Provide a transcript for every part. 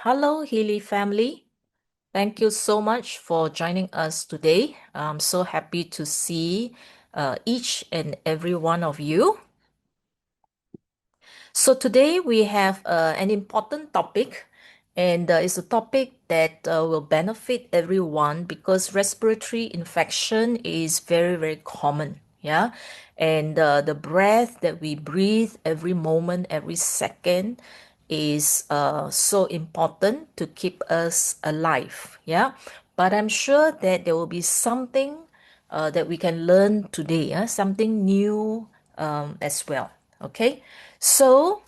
Hello, Healy family. Thank you so much for joining us today. I'm so happy to see each and every one of you. So today we have an important topic, and it's a topic that will benefit everyone because respiratory infection is very, very common. Yeah. And the breath that we breathe every moment, every second is so important to keep us alive. Yeah. But I'm sure that there will be something that we can learn today, something new as well. Okay. So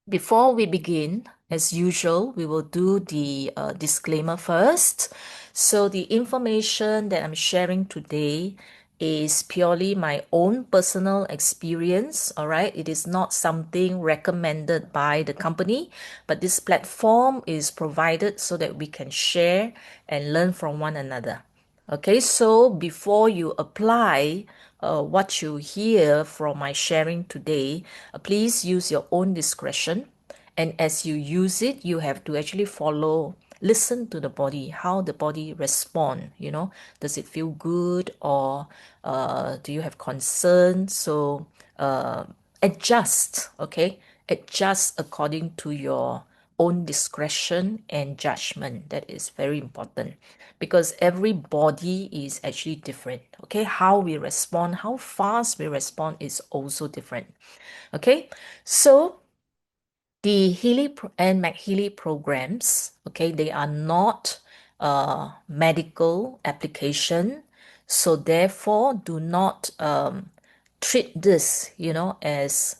before we begin, as usual, we will do the disclaimer first. So the information that I'm sharing today is purely my own personal experience. All right. It is not something recommended by the company, but this platform is provided so that we can share and learn from one another. Okay, so before you apply what you hear from my sharing today, please use your own discretion. And as you use it, you have to actually follow, listen to the body, how the body respond. Does it feel good or do you have concern? So uh, adjust, okay? Adjust according to your own discretion and judgment. That is very important because every body is actually different. Okay, how we respond, how fast we respond is also different. Okay, so the Healy and MagHealy programs, okay, they are not medical application, so therefore do not treat this, as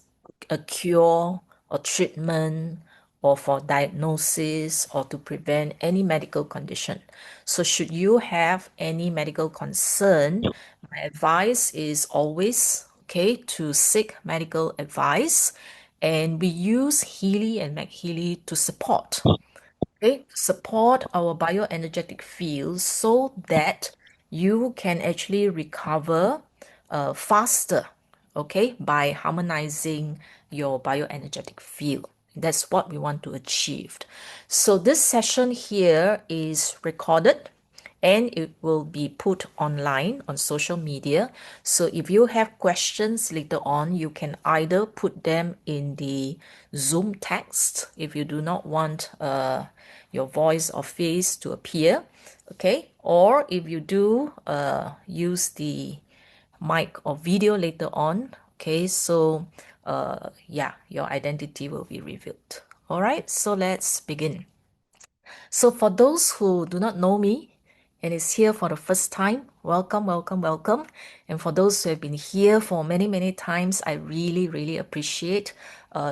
a cure or treatment or for diagnosis or to prevent any medical condition. So should you have any medical concern, my advice is always okay to seek medical advice, and we use Healy and MagHealy to support, okay, support our bioenergetic field so that you can actually recover faster, okay, by harmonizing your bioenergetic field. That's what we want to achieve. So this session here is recorded and it will be put online on social media. So if you have questions later on, you can either put them in the Zoom text if you do not want your voice or face to appear, okay? Or if you do use the mic or video later on, okay? So yeah, your identity will be revealed. All right, so let's begin. So for those who do not know me and is here for the first time, welcome, welcome, welcome. And for those who have been here for many, many times, I really, really appreciate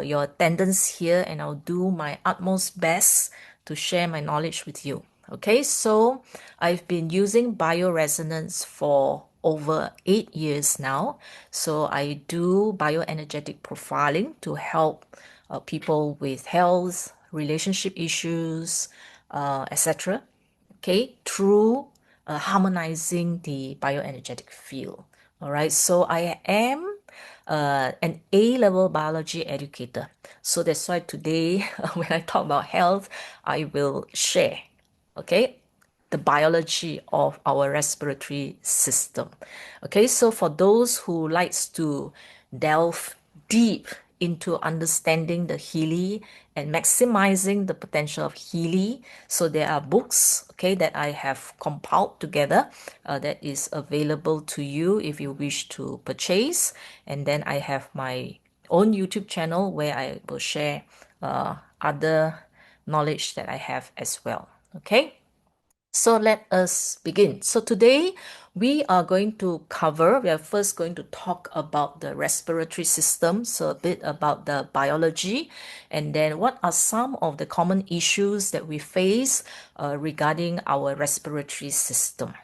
your attendance here, and I'll do my utmost best to share my knowledge with you. Okay, so I've been using bioresonance for over 8 years now. So I do bioenergetic profiling to help people with health, relationship issues, etc. Okay, through harmonizing the bioenergetic field. All right, so I am an A-level biology educator. So that's why today, when I talk about health, I will share, okay, the biology of our respiratory system. Okay, so for those who likes to delve deep into understanding the Healy and maximizing the potential of Healy, so there are books, okay, that I have compiled together that is available to you if you wish to purchase. And then I have my own YouTube channel where I will share other knowledge that I have as well. Okay. So let us begin. So today we are going to cover, we are first going to talk about the respiratory system, so a bit about the biology, and then what are some of the common issues that we face regarding our respiratory system.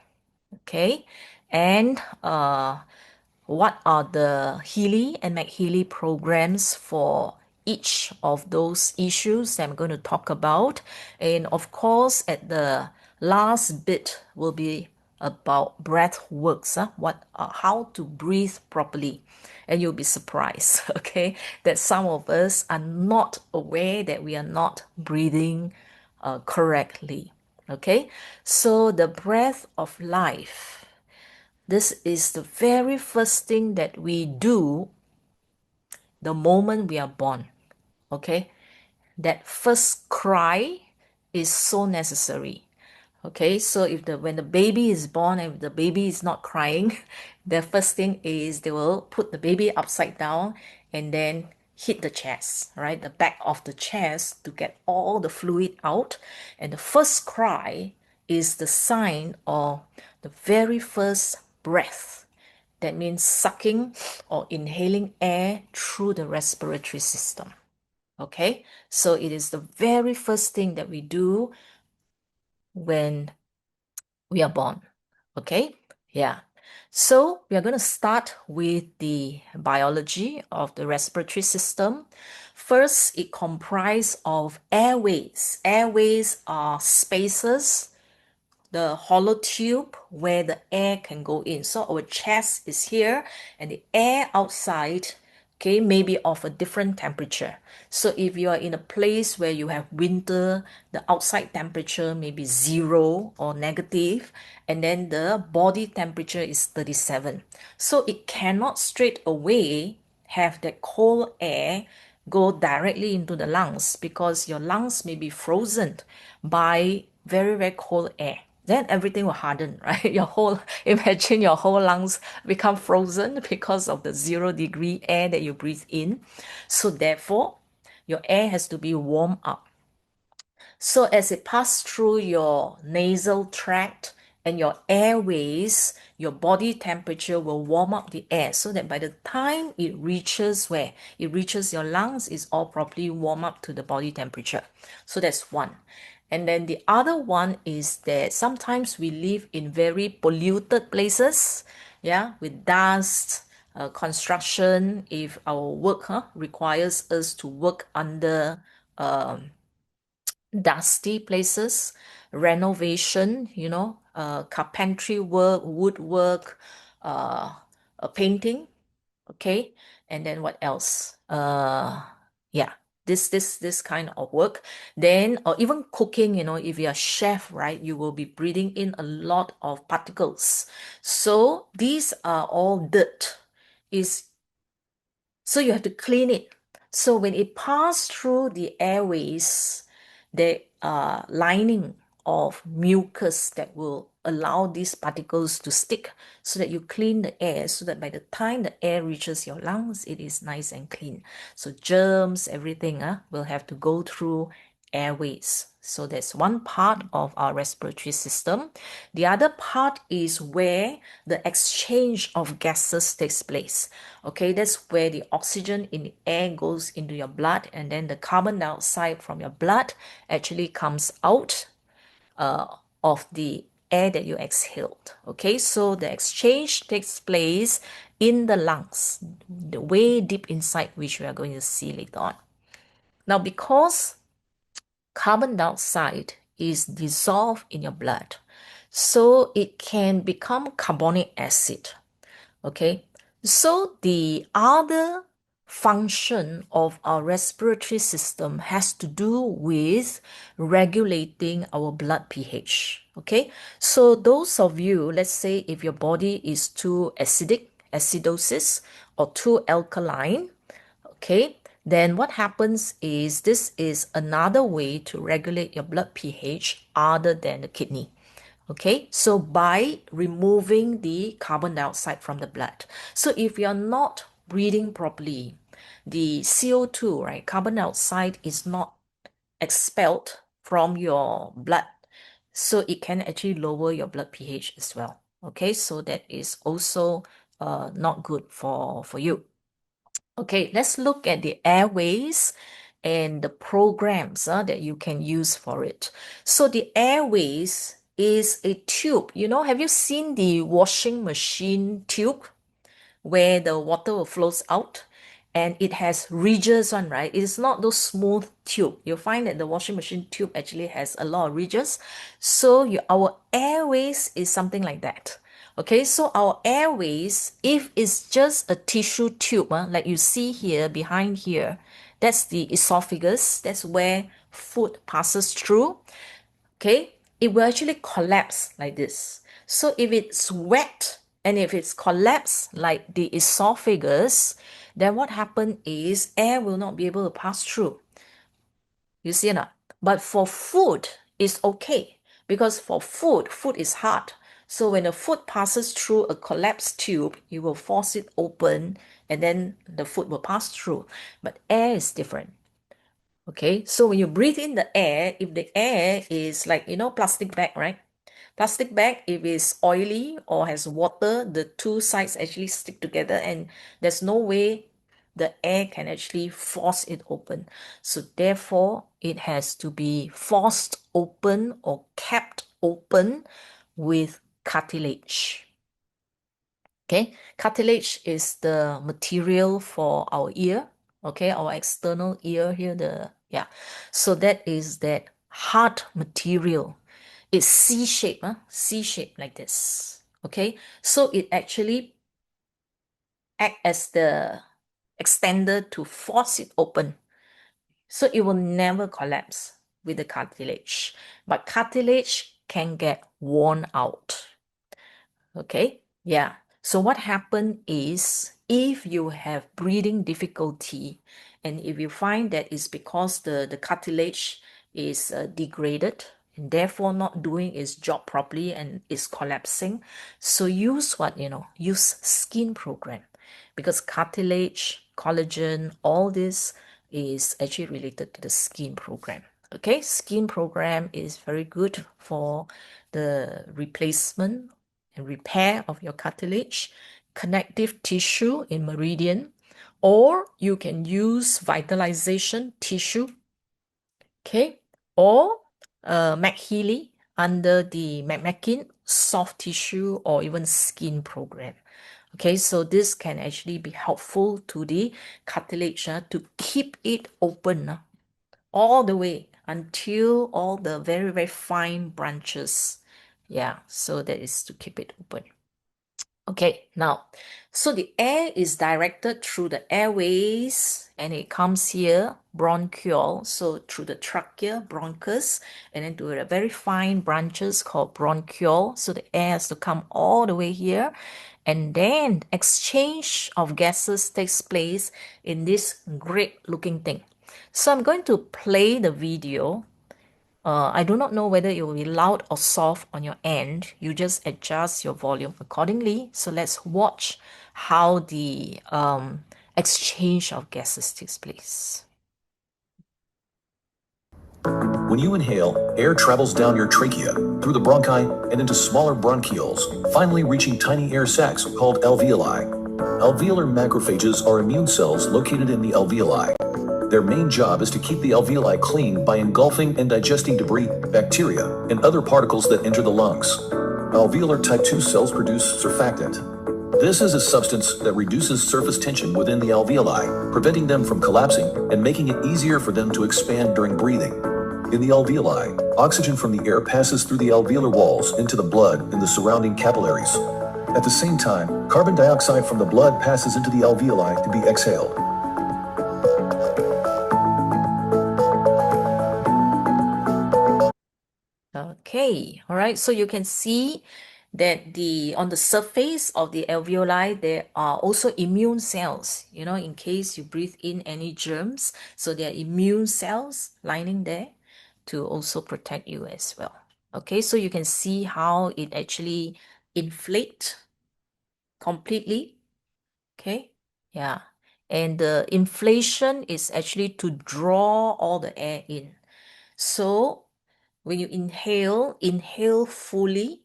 Okay, and what are the Healy and MagHealy programs for each of those issues that I'm going to talk about. And of course, at the last bit will be about breath works, how to breathe properly. And you'll be surprised, okay, that some of us are not aware that we are not breathing correctly. Okay, so the breath of life. This is the very first thing that we do the moment we are born. Okay, that first cry is so necessary. Okay, so if the when the baby is born and the baby is not crying, the first thing is they will put the baby upside down and then hit the chest, right? The back of the chest to get all the fluid out. And the first cry is the sign of the very first breath. That means sucking or inhaling air through the respiratory system. Okay, so it is the very first thing that we do when we are born. Okay, yeah. So we are going to start with the biology of the respiratory system. First, it comprises of airways. Airways are spaces, the hollow tube where the air can go in. So our chest is here and the air outside, okay, may be of a different temperature. So if you are in a place where you have winter, the outside temperature may be 0 or negative, and then the body temperature is 37. So it cannot straight away have that cold air go directly into the lungs because your lungs may be frozen by very, very cold air. Then everything will harden, right? Imagine your whole lungs become frozen because of the 0 degree air that you breathe in. So therefore, your air has to be warmed up. So as it passes through your nasal tract and your airways, your body temperature will warm up the air so that by the time it reaches where it reaches your lungs, it's all properly warm up to the body temperature. So that's one. And then the other one is that sometimes we live in very polluted places, yeah, with dust, construction. If our work requires us to work under dusty places, renovation, carpentry work, woodwork, painting, okay, and then what else? Yeah, this kind of work. Then, or even cooking, if you're a chef, right, you will be breathing in a lot of particles. So these are all dirt. Is so you have to clean it. So when it passes through the airways, there are lining of mucus that will allow these particles to stick so that you clean the air so that by the time the air reaches your lungs, it is nice and clean. So germs, everything will have to go through airways. So that's one part of our respiratory system. The other part is where the exchange of gases takes place. Okay, that's where the oxygen in the air goes into your blood, and then the carbon dioxide from your blood actually comes out of the air that you exhaled. Okay, so the exchange takes place in the lungs, the way deep inside, which we are going to see later on. Now, because carbon dioxide is dissolved in your blood, so it can become carbonic acid. Okay, so the other function of our respiratory system has to do with regulating our blood pH. Okay, so those of you, let's say if your body is too acidic, acidosis, or too alkaline, okay, then what happens is this is another way to regulate your blood pH other than the kidney. Okay, so by removing the carbon dioxide from the blood. So if you're not breathing properly, the CO2, right, carbon dioxide is not expelled from your blood. So it can actually lower your blood pH as well. Okay, so that is also not good for you. Okay, let's look at the airways and the programs that you can use for it. So the airways is a tube. Have you seen the washing machine tube where the water flows out? And it has ridges on, right? It's not those smooth tube. You'll find that the washing machine tube actually has a lot of ridges. So our airways is something like that. Okay, so our airways, if it's just a tissue tube, like you see here, behind here, That's the esophagus. That's where food passes through. Okay, it will actually collapse like this. So if it's wet and if it's collapsed like the esophagus, then what happens is air will not be able to pass through. You see or not? But for food, it's okay because for food is hard. So when the food passes through a collapsed tube, you will force it open and then the food will pass through. But air is different. Okay, so when you breathe in the air, if the air is like, plastic bag, right? Plastic bag, if it's oily or has water, the two sides actually stick together and there's no way the air can actually force it open. So therefore, it has to be forced open or kept open with cartilage. Okay, cartilage is the material for our ear, okay, our external ear here, so that is that hard material. It's C-shape, C-shape like this, okay, so it actually act as the extender to force it open, so it will never collapse with the cartilage, but cartilage can get worn out. Okay, yeah. So what happened is if you have breathing difficulty and if you find that it's because the cartilage is degraded and therefore not doing its job properly and is collapsing, so use what, use skin program because cartilage, collagen, all this is actually related to the skin program. Okay, skin program is very good for the replacement and repair of your cartilage, connective tissue in meridian, or you can use vitalization tissue, okay, or MagHealy under the MagMakin soft tissue or even skin program. Okay, so this can actually be helpful to the cartilage to keep it open all the way until all the very, very fine branches. Yeah, so that is to keep it open. Okay, now, so the air is directed through the airways and it comes here, bronchiole, so through the trachea, bronchus, and then to the very fine branches called bronchiole. So the air has to come all the way here, and then exchange of gases takes place in this great looking thing. So I'm going to play the video. I do not know whether it will be loud or soft on your end. You just adjust your volume accordingly. So let's watch how the exchange of gases takes place. When you inhale, air travels down your trachea, through the bronchi, and into smaller bronchioles, finally reaching tiny air sacs called alveoli. Alveolar macrophages are immune cells located in the alveoli. Their main job is to keep the alveoli clean by engulfing and digesting debris, bacteria, and other particles that enter the lungs. Alveolar type 2 cells produce surfactant. This is a substance that reduces surface tension within the alveoli, preventing them from collapsing and making it easier for them to expand during breathing. In the alveoli, oxygen from the air passes through the alveolar walls into the blood and the surrounding capillaries. At the same time, carbon dioxide from the blood passes into the alveoli to be exhaled. Okay, all right. So you can see that on the surface of the alveoli, there are also immune cells, in case you breathe in any germs. So there are immune cells lining there to also protect you as well. Okay, so you can see how it actually inflate completely. Okay, yeah. And the inflation is actually to draw all the air in. So when you inhale, inhale fully.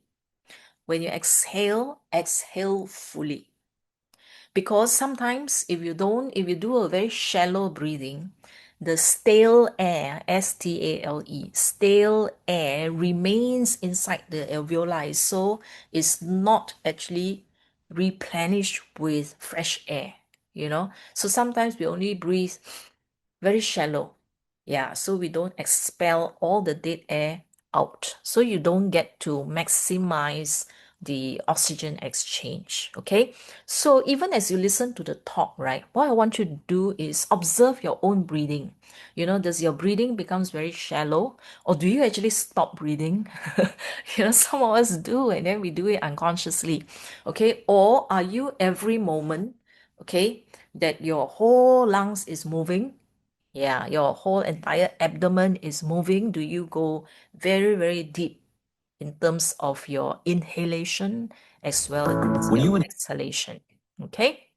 When you exhale, exhale fully. Because sometimes if you do a very shallow breathing, the stale air, S-T-A-L-E, stale air remains inside the alveoli, so it's not actually replenished with fresh air, So sometimes we only breathe very shallow. Yeah, so we don't expel all the dead air out. So you don't get to maximize the oxygen exchange. Okay, so even as you listen to the talk, right, what I want you to do is observe your own breathing. Does your breathing becomes very shallow, or do you actually stop breathing? Some of us do, and then we do it unconsciously. Okay, or are you every moment, okay, that your whole lungs is moving? Yeah, your whole entire abdomen is moving. Do you go very, very deep in terms of your inhalation as well as When your you exhalation? Okay.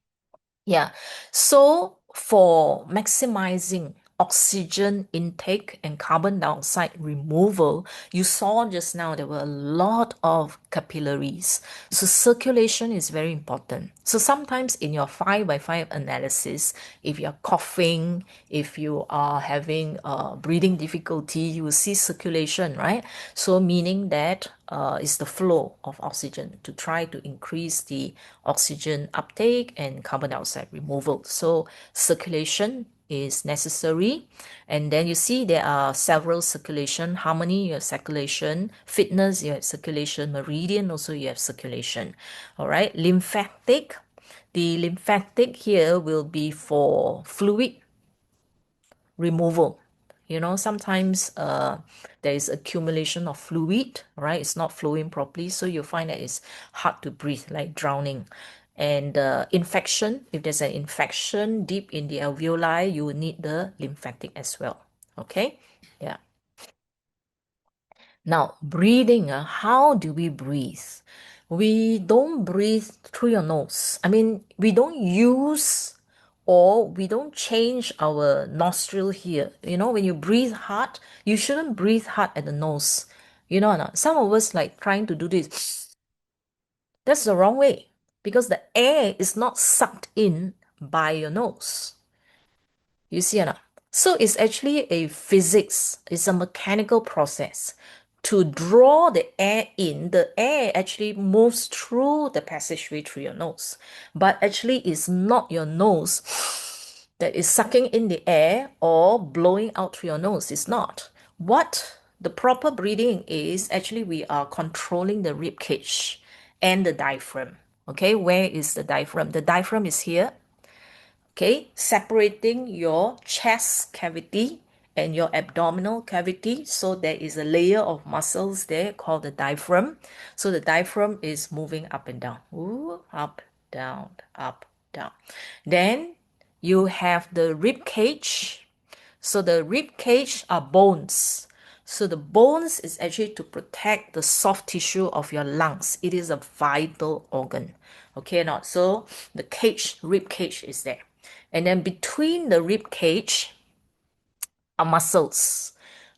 Yeah. So for maximizing oxygen intake and carbon dioxide removal, you saw just now there were a lot of capillaries. So circulation is very important. So sometimes in your 5 by 5 analysis, if you're coughing, if you are having breathing difficulty, you will see circulation, right? So meaning that is the flow of oxygen to try to increase the oxygen uptake and carbon dioxide removal. So circulation is necessary. And then you see there are several circulation: harmony, you have circulation; fitness, you have circulation; meridian, also you have circulation. All right, lymphatic. The lymphatic here will be for fluid removal. Sometimes there is accumulation of fluid, right? It's not flowing properly, so you find that it's hard to breathe, like drowning. And infection, if there's an infection deep in the alveoli, you will need the lymphatic as well. Okay, yeah. Now, breathing, how do we breathe? We don't breathe through your nose. I mean, we don't use or we don't change our nostril here. When you breathe hard, you shouldn't breathe hard at the nose. You know or not? Some of us like trying to do this. That's the wrong way because the air is not sucked in by your nose. You see or not? So it's actually a physics, it's a mechanical process. To draw the air in, the air actually moves through the passageway through your nose. But actually, it's not your nose that is sucking in the air or blowing out through your nose. It's not. What the proper breathing is, actually, we are controlling the rib cage and the diaphragm. Okay, where is the diaphragm? The diaphragm is here, okay, separating your chest cavity and your abdominal cavity. So there is a layer of muscles there called the diaphragm. So the diaphragm is moving up and down. Ooh, up, down, up, down. Then you have the rib cage. So the rib cage are bones. So the bones is actually to protect the soft tissue of your lungs. It is a vital organ. Okay, not so the cage, rib cage is there. And then between the rib cage are muscles.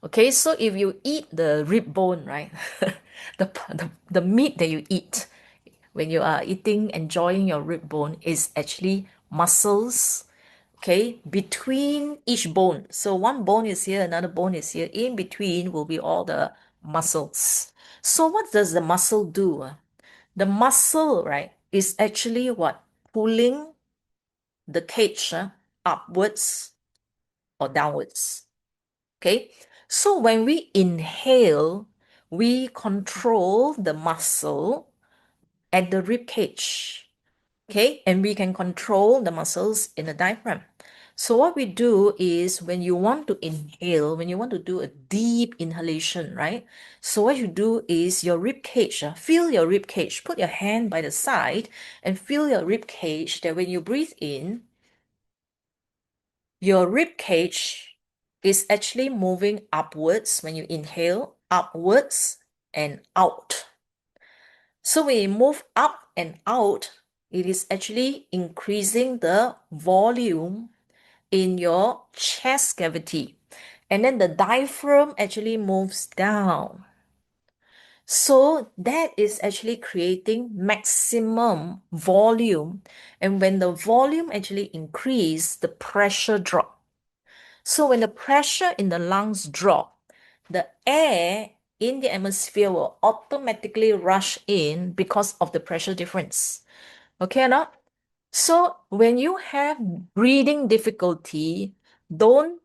Okay, so if you eat the rib bone, right? The meat that you eat when you are eating, enjoying your rib bone is actually muscles, okay, between each bone. So one bone is here, another bone is here. In between will be all the muscles. So what does the muscle do? The muscle, right, is actually what? Pulling the cage upwards or downwards. Okay. So when we inhale, we control the muscle at the rib cage. Okay, and we can control the muscles in the diaphragm. So what we do is when you want to inhale, when you want to do a deep inhalation, right? So what you do is your rib cage, feel your rib cage, put your hand by the side and feel your rib cage that when you breathe in, your rib cage is actually moving upwards when you inhale, upwards and out. So when you move up and out, it is actually increasing the volume in your chest cavity. And then the diaphragm actually moves down. So that is actually creating maximum volume. And when the volume actually increase, the pressure drop. So when the pressure in the lungs drop, the air in the atmosphere will automatically rush in because of the pressure difference. Okay or not? So when you have breathing difficulty, don't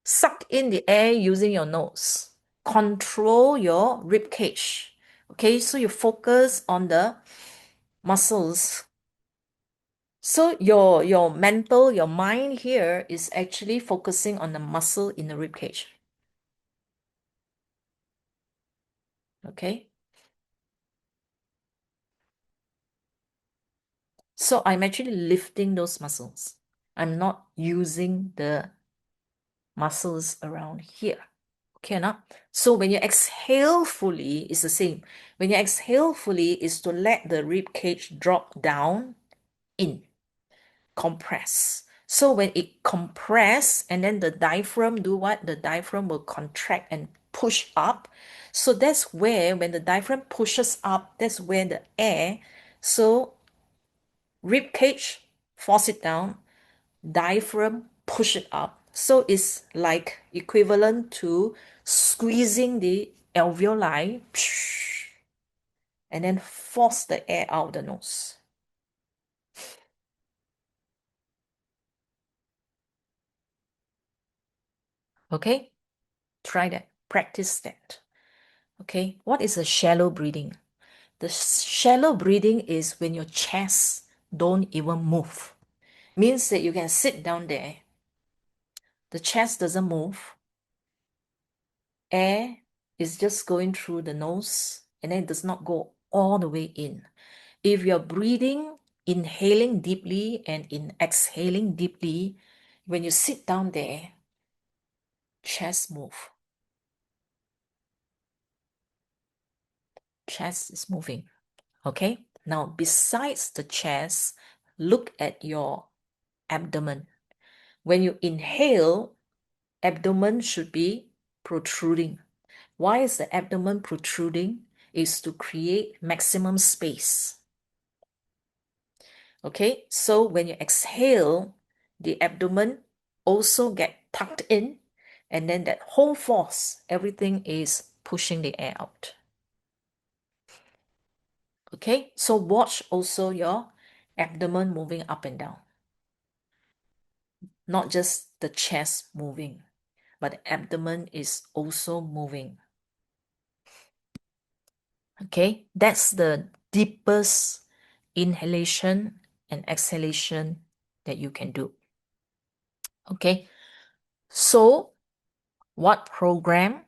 suck in the air using your nose. Control your rib cage. Okay, so you focus on the muscles. So your mental, your mind here is actually focusing on the muscle in the rib cage. Okay. So I'm actually lifting those muscles. I'm not using the muscles around here. Okay, now. So when you exhale fully, it's the same. When you exhale fully, is to let the rib cage drop down in, compress. So when it compress, and then the diaphragm do what? The diaphragm will contract and push up. So that's where, when the diaphragm pushes up, that's where the air, so rib cage force it down, diaphragm push it up. So it's like equivalent to squeezing the alveoli and then force the air out the nose. Okay? Try that. Practice that. Okay? What is a shallow breathing? The shallow breathing is when your chest don't even move. Means that you can sit down there. The chest doesn't move. Air is just going through the nose and then it does not go all the way in. If you're breathing, inhaling deeply and in exhaling deeply, when you sit down there, chest move. Chest is moving. Okay? Now, besides the chest, look at your abdomen. When you inhale, abdomen should be protruding. Why is the abdomen protruding? Is to create maximum space. Okay, so when you exhale, the abdomen also get tucked in, and then that whole force, everything is pushing the air out. Okay, so watch also your abdomen moving up and down. Not just the chest moving, but the abdomen is also moving. Okay, that's the deepest inhalation and exhalation that you can do. Okay, so what program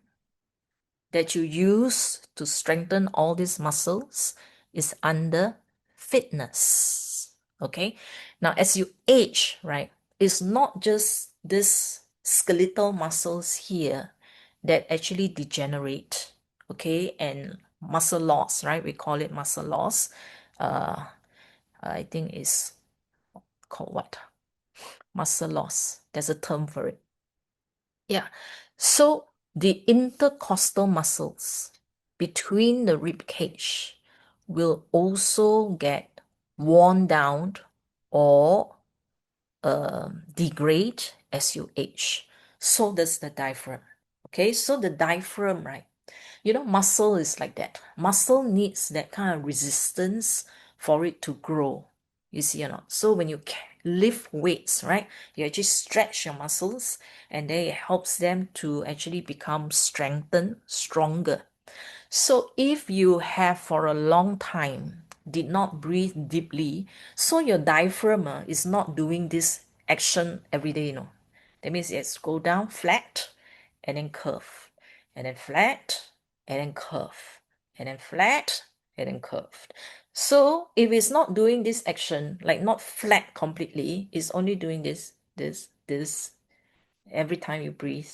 that you use to strengthen all these muscles is under fitness. Okay, now as you age, right, it's not just this skeletal muscles here that actually degenerate, okay, and muscle loss, right? We call it muscle loss. I think it's called what? Muscle loss. There's a term for it. Yeah. So the intercostal muscles between the rib cage will also get worn down or degrade as you age. So does the diaphragm. Okay, so the diaphragm, right? You know, muscle is like that. Muscle needs that kind of resistance for it to grow. You see or not? So when you lift weights, right, you actually stretch your muscles and then it helps them to actually become strengthened, stronger. So if you have for a long time did not breathe deeply, so your diaphragm is not doing this action every day, you know. That means it's go down flat and then curve, and then flat and then curve, and then flat and then curved. So if it's not doing this action, like not flat completely, it's only doing this every time you breathe,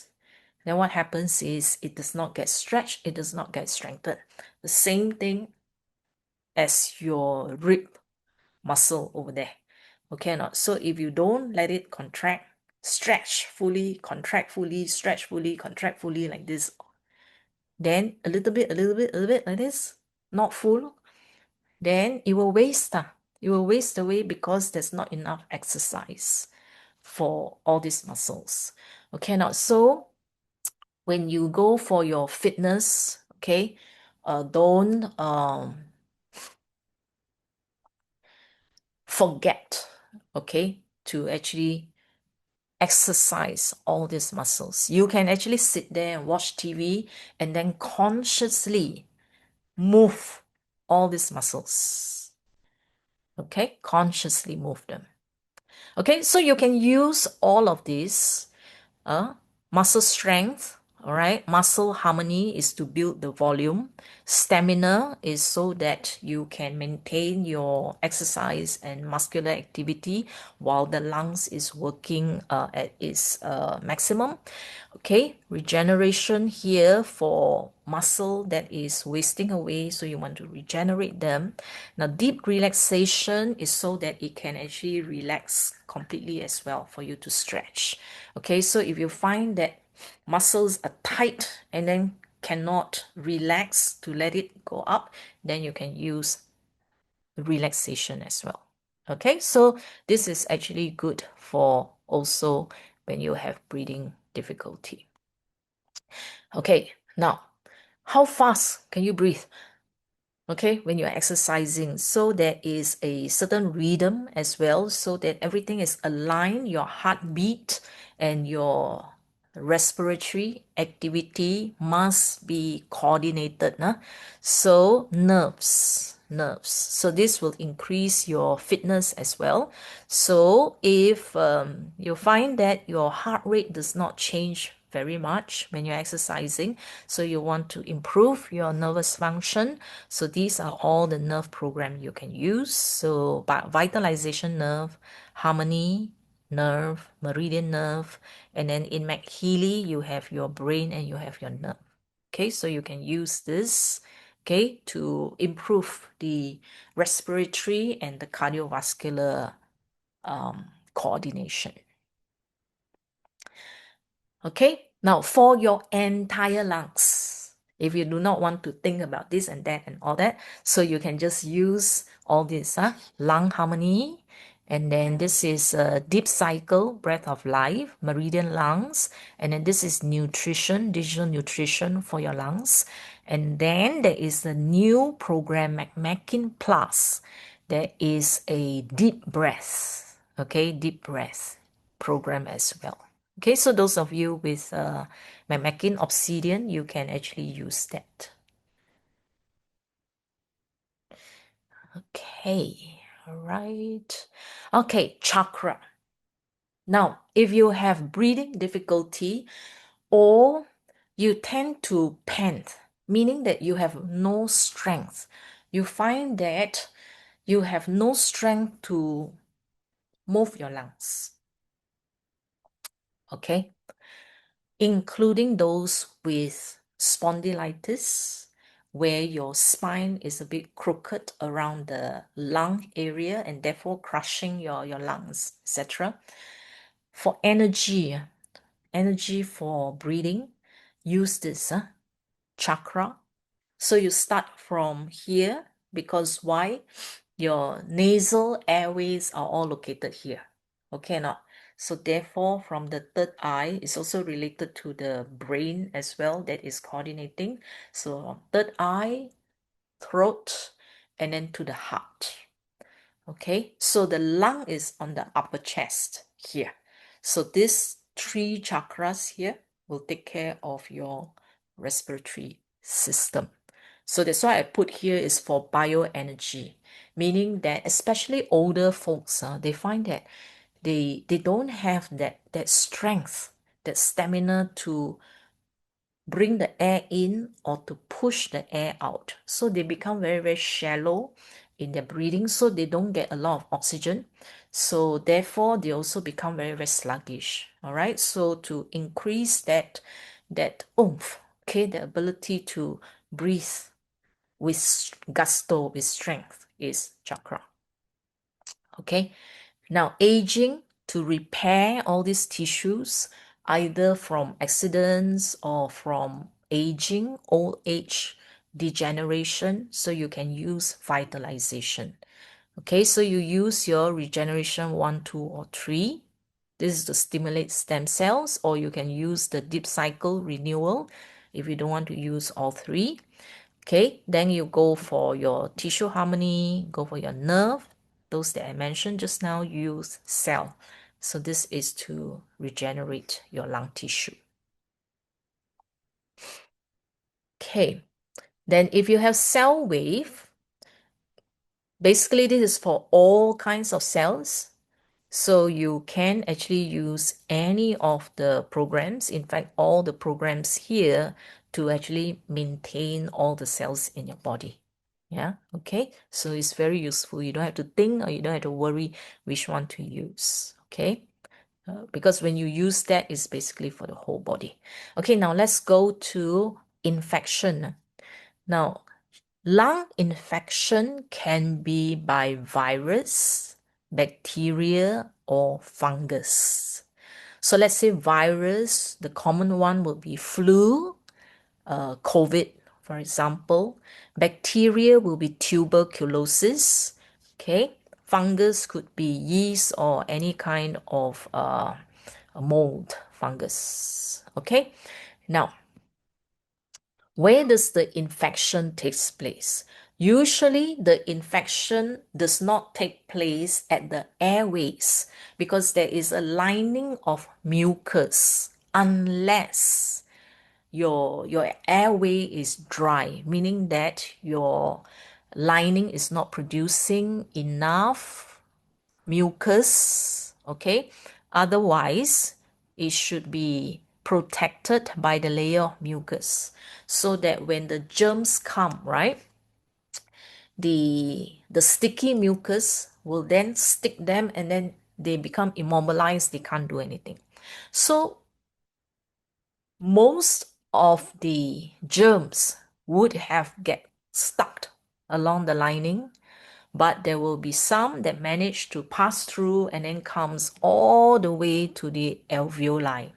then what happens is it does not get stretched, it does not get strengthened. The same thing as your rib muscle over there. Okay or not? So if you don't let it contract, stretch fully, contract fully, stretch fully, contract fully like this, then a little bit, a little bit, a little bit like this, not full, then it will waste. It will waste away because there's not enough exercise for all these muscles. Okay, now so when you go for your fitness, okay, don't forget, okay, to actually exercise all these muscles. You can actually sit there and watch TV and then consciously move all these muscles. Okay, consciously move them. Okay, so you can use all of these. Muscle strength, all right? Muscle harmony is to build the volume. Stamina is so that you can maintain your exercise and muscular activity while the lungs is working at its maximum. Okay, regeneration here for muscle that is wasting away, so you want to regenerate them. Now, deep relaxation is so that it can actually relax completely as well for you to stretch. Okay, so if you find that muscles are tight and then cannot relax to let it go up, then you can use relaxation as well. Okay, so this is actually good for also when you have breathing difficulty. Okay, now, how fast can you breathe? Okay, when you're exercising, so there is a certain rhythm as well, so that everything is aligned, your heartbeat and your respiratory activity must be coordinated. So nerves, so this will increase your fitness as well. So if you find that your heart rate does not change very much when you're exercising, so you want to improve your nervous function, so these are all the nerve program you can use. So vitalization nerve, harmony nerve, meridian nerve, and then in MagHealy you have your brain and you have your nerve. Okay, so you can use this, okay, to improve the respiratory and the cardiovascular coordination. Okay, now for your entire lungs, if you do not want to think about this and that and all that, so you can just use all this, lung harmony, and then this is a deep cycle, breath of life, meridian lungs, and then this is nutrition, digital nutrition for your lungs. And then there is a new program, McMakin Plus. There is a deep breath, okay, deep breath program as well. Okay, so those of you with McMakin Obsidian, you can actually use that. Okay, all right. Okay, chakra. Now, if you have breathing difficulty or you tend to pant, meaning that you have no strength, you find that you have no strength to move your lungs. Okay, including those with spondylitis, where your spine is a bit crooked around the lung area and therefore crushing your lungs, etc. For energy for breathing, use this chakra. So you start from here, because why? Your nasal airways are all located here. Okay, now, so therefore from the third eye is also related to the brain as well, that is coordinating. So third eye, throat, and then to the heart. Okay, so the lung is on the upper chest here. So these three chakras here will take care of your respiratory system. So that's why I put here is for bioenergy, meaning that especially older folks, they find that they don't have that strength, that stamina to bring the air in or to push the air out. So they become very, very shallow in their breathing, so they don't get a lot of oxygen. So therefore, they also become very, very sluggish. All right. So to increase that oomph, okay, the ability to breathe with gusto, with strength, is chakra. Okay. Now, aging, to repair all these tissues, either from accidents or from aging, old age, degeneration, so you can use vitalization. Okay, so you use your regeneration 1, 2, or 3. This is to stimulate stem cells, or you can use the deep cycle renewal if you don't want to use all 3. Okay, then you go for your tissue harmony, go for your nerve. Those that I mentioned just now, use cell. So this is to regenerate your lung tissue. Okay, Then if you have cell wave, basically this is for all kinds of cells. So you can actually use any of the programs, in fact, all the programs here to actually maintain all the cells in your body. Yeah, okay. So it's very useful. You don't have to think or you don't have to worry which one to use. Okay. Because when you use that, it's basically for the whole body. Okay, now let's go to infection. Now, lung infection can be by virus, bacteria, or fungus. So let's say virus, the common one would be flu, COVID, for example. Bacteria will be tuberculosis. Okay. Fungus could be yeast or any kind of mold fungus. Okay. Now, where does the infection takes place? Usually the infection does not take place at the airways because there is a lining of mucus unless your airway is dry, meaning that your lining is not producing enough mucus, okay? Otherwise, it should be protected by the layer of mucus so that when the germs come, right, the sticky mucus will then stick them and then they become immobilized, they can't do anything. So most of the germs would have get stuck along the lining, but there will be some that manage to pass through and then comes all the way to the alveoli.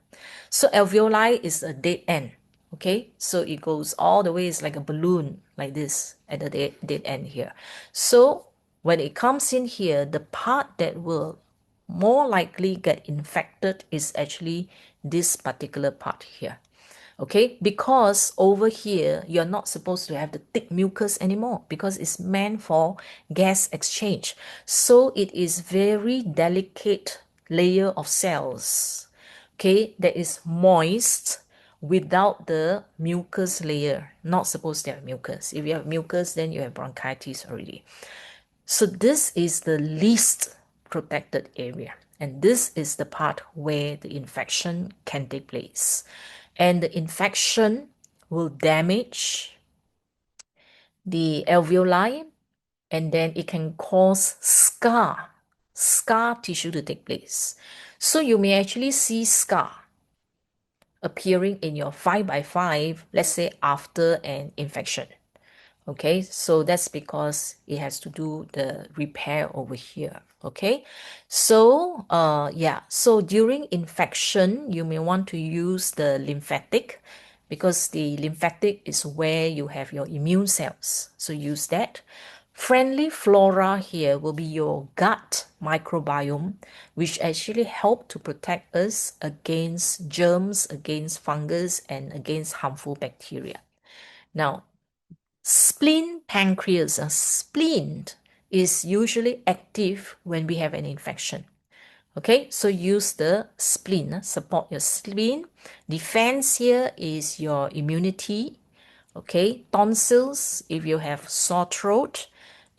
So alveoli is a dead end. Okay, so it goes all the way, it's like a balloon like this at the dead end here. So when it comes in here, the part that will more likely get infected is actually this particular part here. Okay, because over here you're not supposed to have the thick mucus anymore because it's meant for gas exchange. So it is very delicate layer of cells, okay, that is moist without the mucus layer. Not supposed to have mucus. If you have mucus, then you have bronchitis already. So this is the least protected area. And this is the part where the infection can take place. And the infection will damage the alveoli and then it can cause scar tissue to take place. So you may actually see scar appearing in your 5 by 5, let's say after an infection. Okay, so that's because it has to do the repair over here. Okay, so yeah, so during infection you may want to use the lymphatic because the lymphatic is where you have your immune cells, so use that. Friendly flora here will be your gut microbiome, which actually help to protect us against germs, against fungus, and against harmful bacteria. Now, spleen, pancreas. Spleen is usually active when we have an infection. Okay, so use the spleen, support your spleen. Defense here is your immunity. Okay, tonsils, if you have sore throat.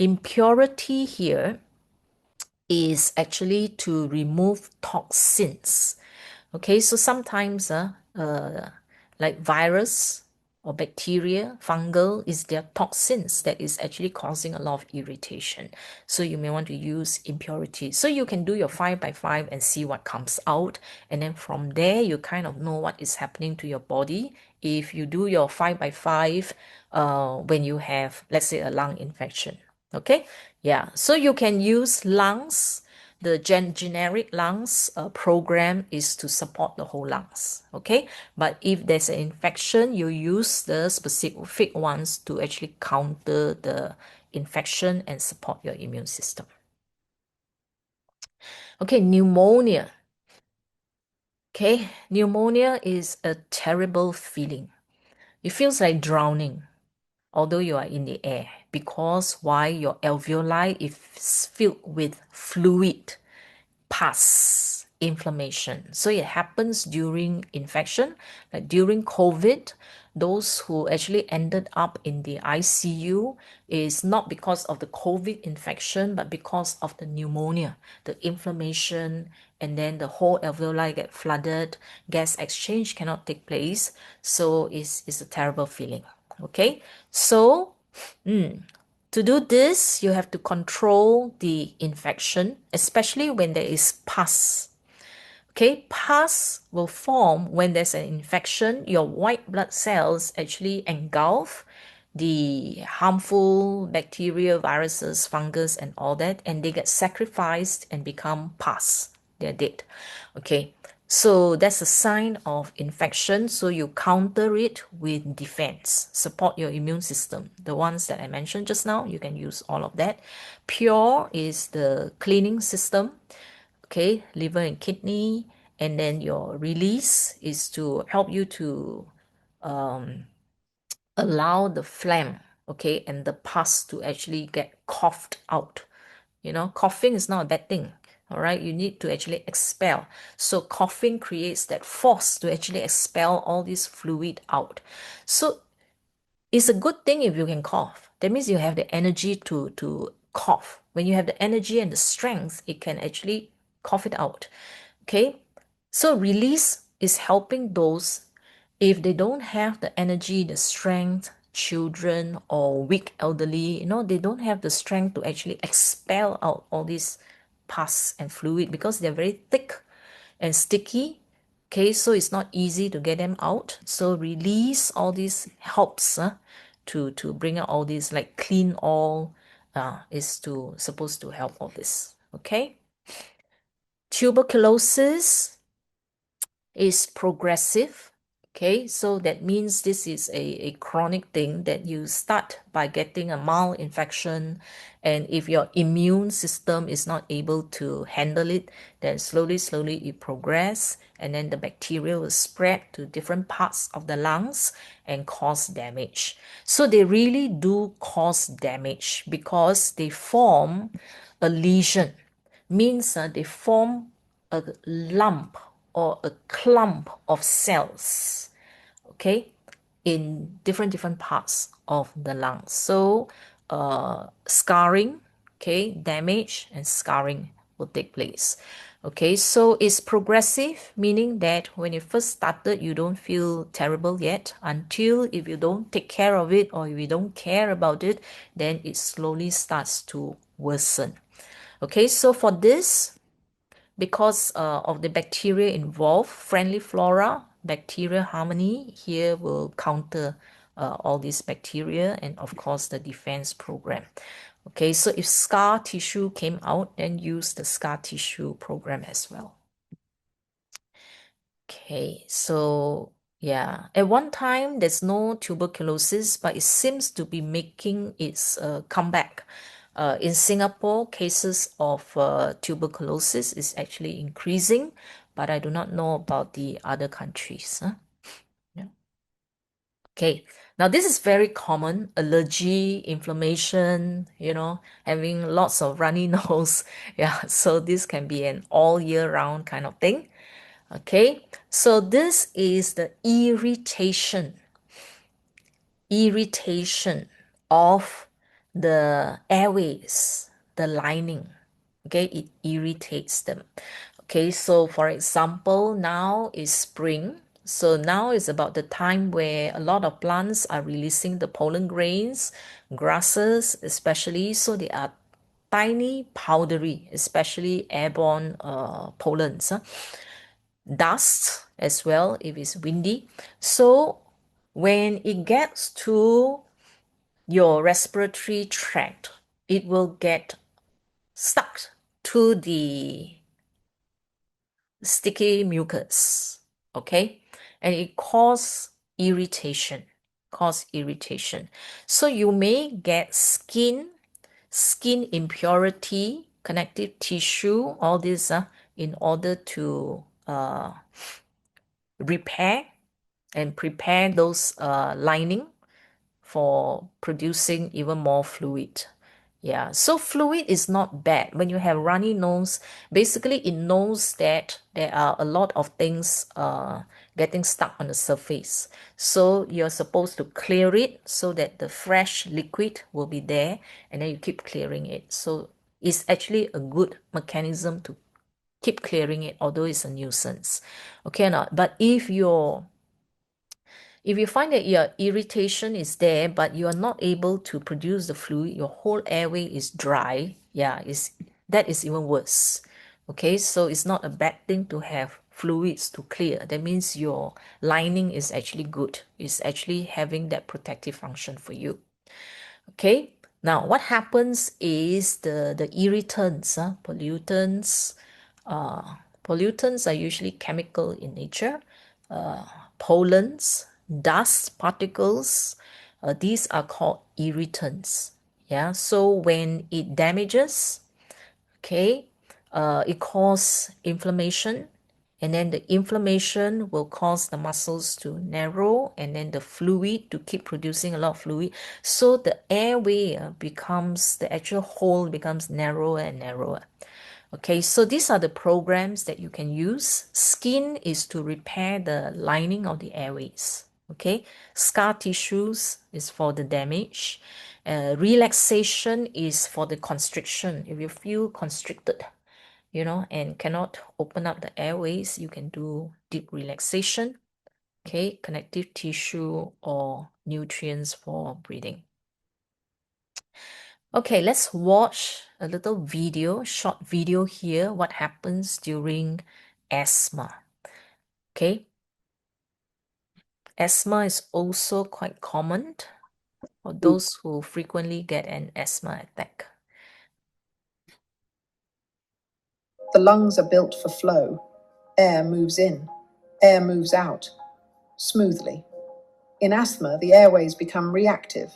Impurity here is actually to remove toxins. Okay, so sometimes like virus or bacteria, fungal is their toxins that is actually causing a lot of irritation. So you may want to use impurity. So you can do your 5 by 5 and see what comes out. And then from there, you kind of know what is happening to your body. If you do your 5 by 5 when you have, let's say, a lung infection. Okay, yeah, so you can use lungs. The generic lungs program is to support the whole lungs. Okay, but if there's an infection, you use the specific ones to actually counter the infection and support your immune system. Okay, pneumonia. Okay, pneumonia is a terrible feeling. It feels like drowning, although you are in the air, because why? Your alveoli is filled with fluid, pus, inflammation. So it happens during infection, like during COVID. Those who actually ended up in the ICU is not because of the COVID infection, but because of the pneumonia, the inflammation, and then the whole alveoli get flooded, gas exchange cannot take place. So it's a terrible feeling. Okay, so to do this, you have to control the infection, especially when there is pus. Okay, pus will form when there's an infection. Your white blood cells actually engulf the harmful bacteria, viruses, fungus, and all that, and they get sacrificed and become pus. They're dead. Okay, so that's a sign of infection. So you counter it with defense, support your immune system. The ones that I mentioned just now, you can use all of that. Pure is the cleaning system. Okay, liver and kidney, and then your release is to help you to allow the phlegm, okay, and the pus to actually get coughed out. You know, coughing is not a bad thing. All right, you need to actually expel. So coughing creates that force to actually expel all this fluid out. So it's a good thing if you can cough. That means you have the energy to cough. When you have the energy and the strength, it can actually cough it out. Okay, so release is helping those if they don't have the energy, the strength, children or weak elderly, they don't have the strength to actually expel out all this pus and fluid because they're very thick and sticky. Okay, so it's not easy to get them out. So release all these helps to bring out all these, like clean all is to supposed to help all this. Okay, tuberculosis is progressive. Okay, so that means this is a chronic thing that you start by getting a mild infection. And if your immune system is not able to handle it, then slowly it progress. And then the bacteria will spread to different parts of the lungs and cause damage. So they really do cause damage because they form a lesion, means they form a lump or a clump of cells, okay, in different parts of the lungs. So scarring, okay, damage and scarring will take place. Okay, so it's progressive, meaning that when you first started, you don't feel terrible yet until if you don't take care of it or if you don't care about it, then it slowly starts to worsen. Okay, so for this, because of the bacteria involved, friendly flora, bacteria harmony here will counter all these bacteria and of course the defense program. Okay, so if scar tissue came out, then use the scar tissue program as well. Okay, so yeah, at one time there's no tuberculosis, but it seems to be making its comeback. In Singapore, cases of tuberculosis is actually increasing, but I do not know about the other countries. Yeah. Okay, now this is very common, allergy, inflammation, having lots of runny nose. Yeah, so this can be an all year round kind of thing. Okay, so this is the irritation of the airways, the lining. Okay, it irritates them. Okay, so for example, now is spring. So now is about the time where a lot of plants are releasing the pollen grains, grasses especially. So they are tiny, powdery, especially airborne pollens. Dust as well if it's windy. So when it gets to your respiratory tract, it will get stuck to the sticky mucus, okay? And it cause irritation. So you may get skin impurity, connective tissue, all this in order to repair and prepare those lining for producing even more fluid. Yeah, so fluid is not bad. When you have runny nose, basically it knows that there are a lot of things getting stuck on the surface. So you're supposed to clear it so that the fresh liquid will be there, and then you keep clearing it. So it's actually a good mechanism to keep clearing it, although it's a nuisance. Okay or not? But if you find that your irritation is there, but you are not able to produce the fluid, your whole airway is dry, yeah, that is even worse. Okay, so it's not a bad thing to have fluids to clear. That means your lining is actually good. It's actually having that protective function for you. Okay, now what happens is the irritants, pollutants, pollutants are usually chemical in nature. Pollens, dust particles, these are called irritants. Yeah, so when it damages, okay, it causes inflammation, and then the inflammation will cause the muscles to narrow, and then the fluid to keep producing a lot of fluid, so the airway becomes, the actual hole becomes narrower and narrower. Okay, so these are the programs that you can use. Skin is to repair the lining of the airways. Okay, scar tissues is for the damage. Relaxation is for the constriction. If you feel constricted, and cannot open up the airways, you can do deep relaxation. Okay, connective tissue or nutrients for breathing. Okay, let's watch a little video, short video here, what happens during asthma. Okay, asthma is also quite common for those who frequently get an asthma attack. The lungs are built for flow. Air moves in, air moves out, smoothly. In asthma, the airways become reactive.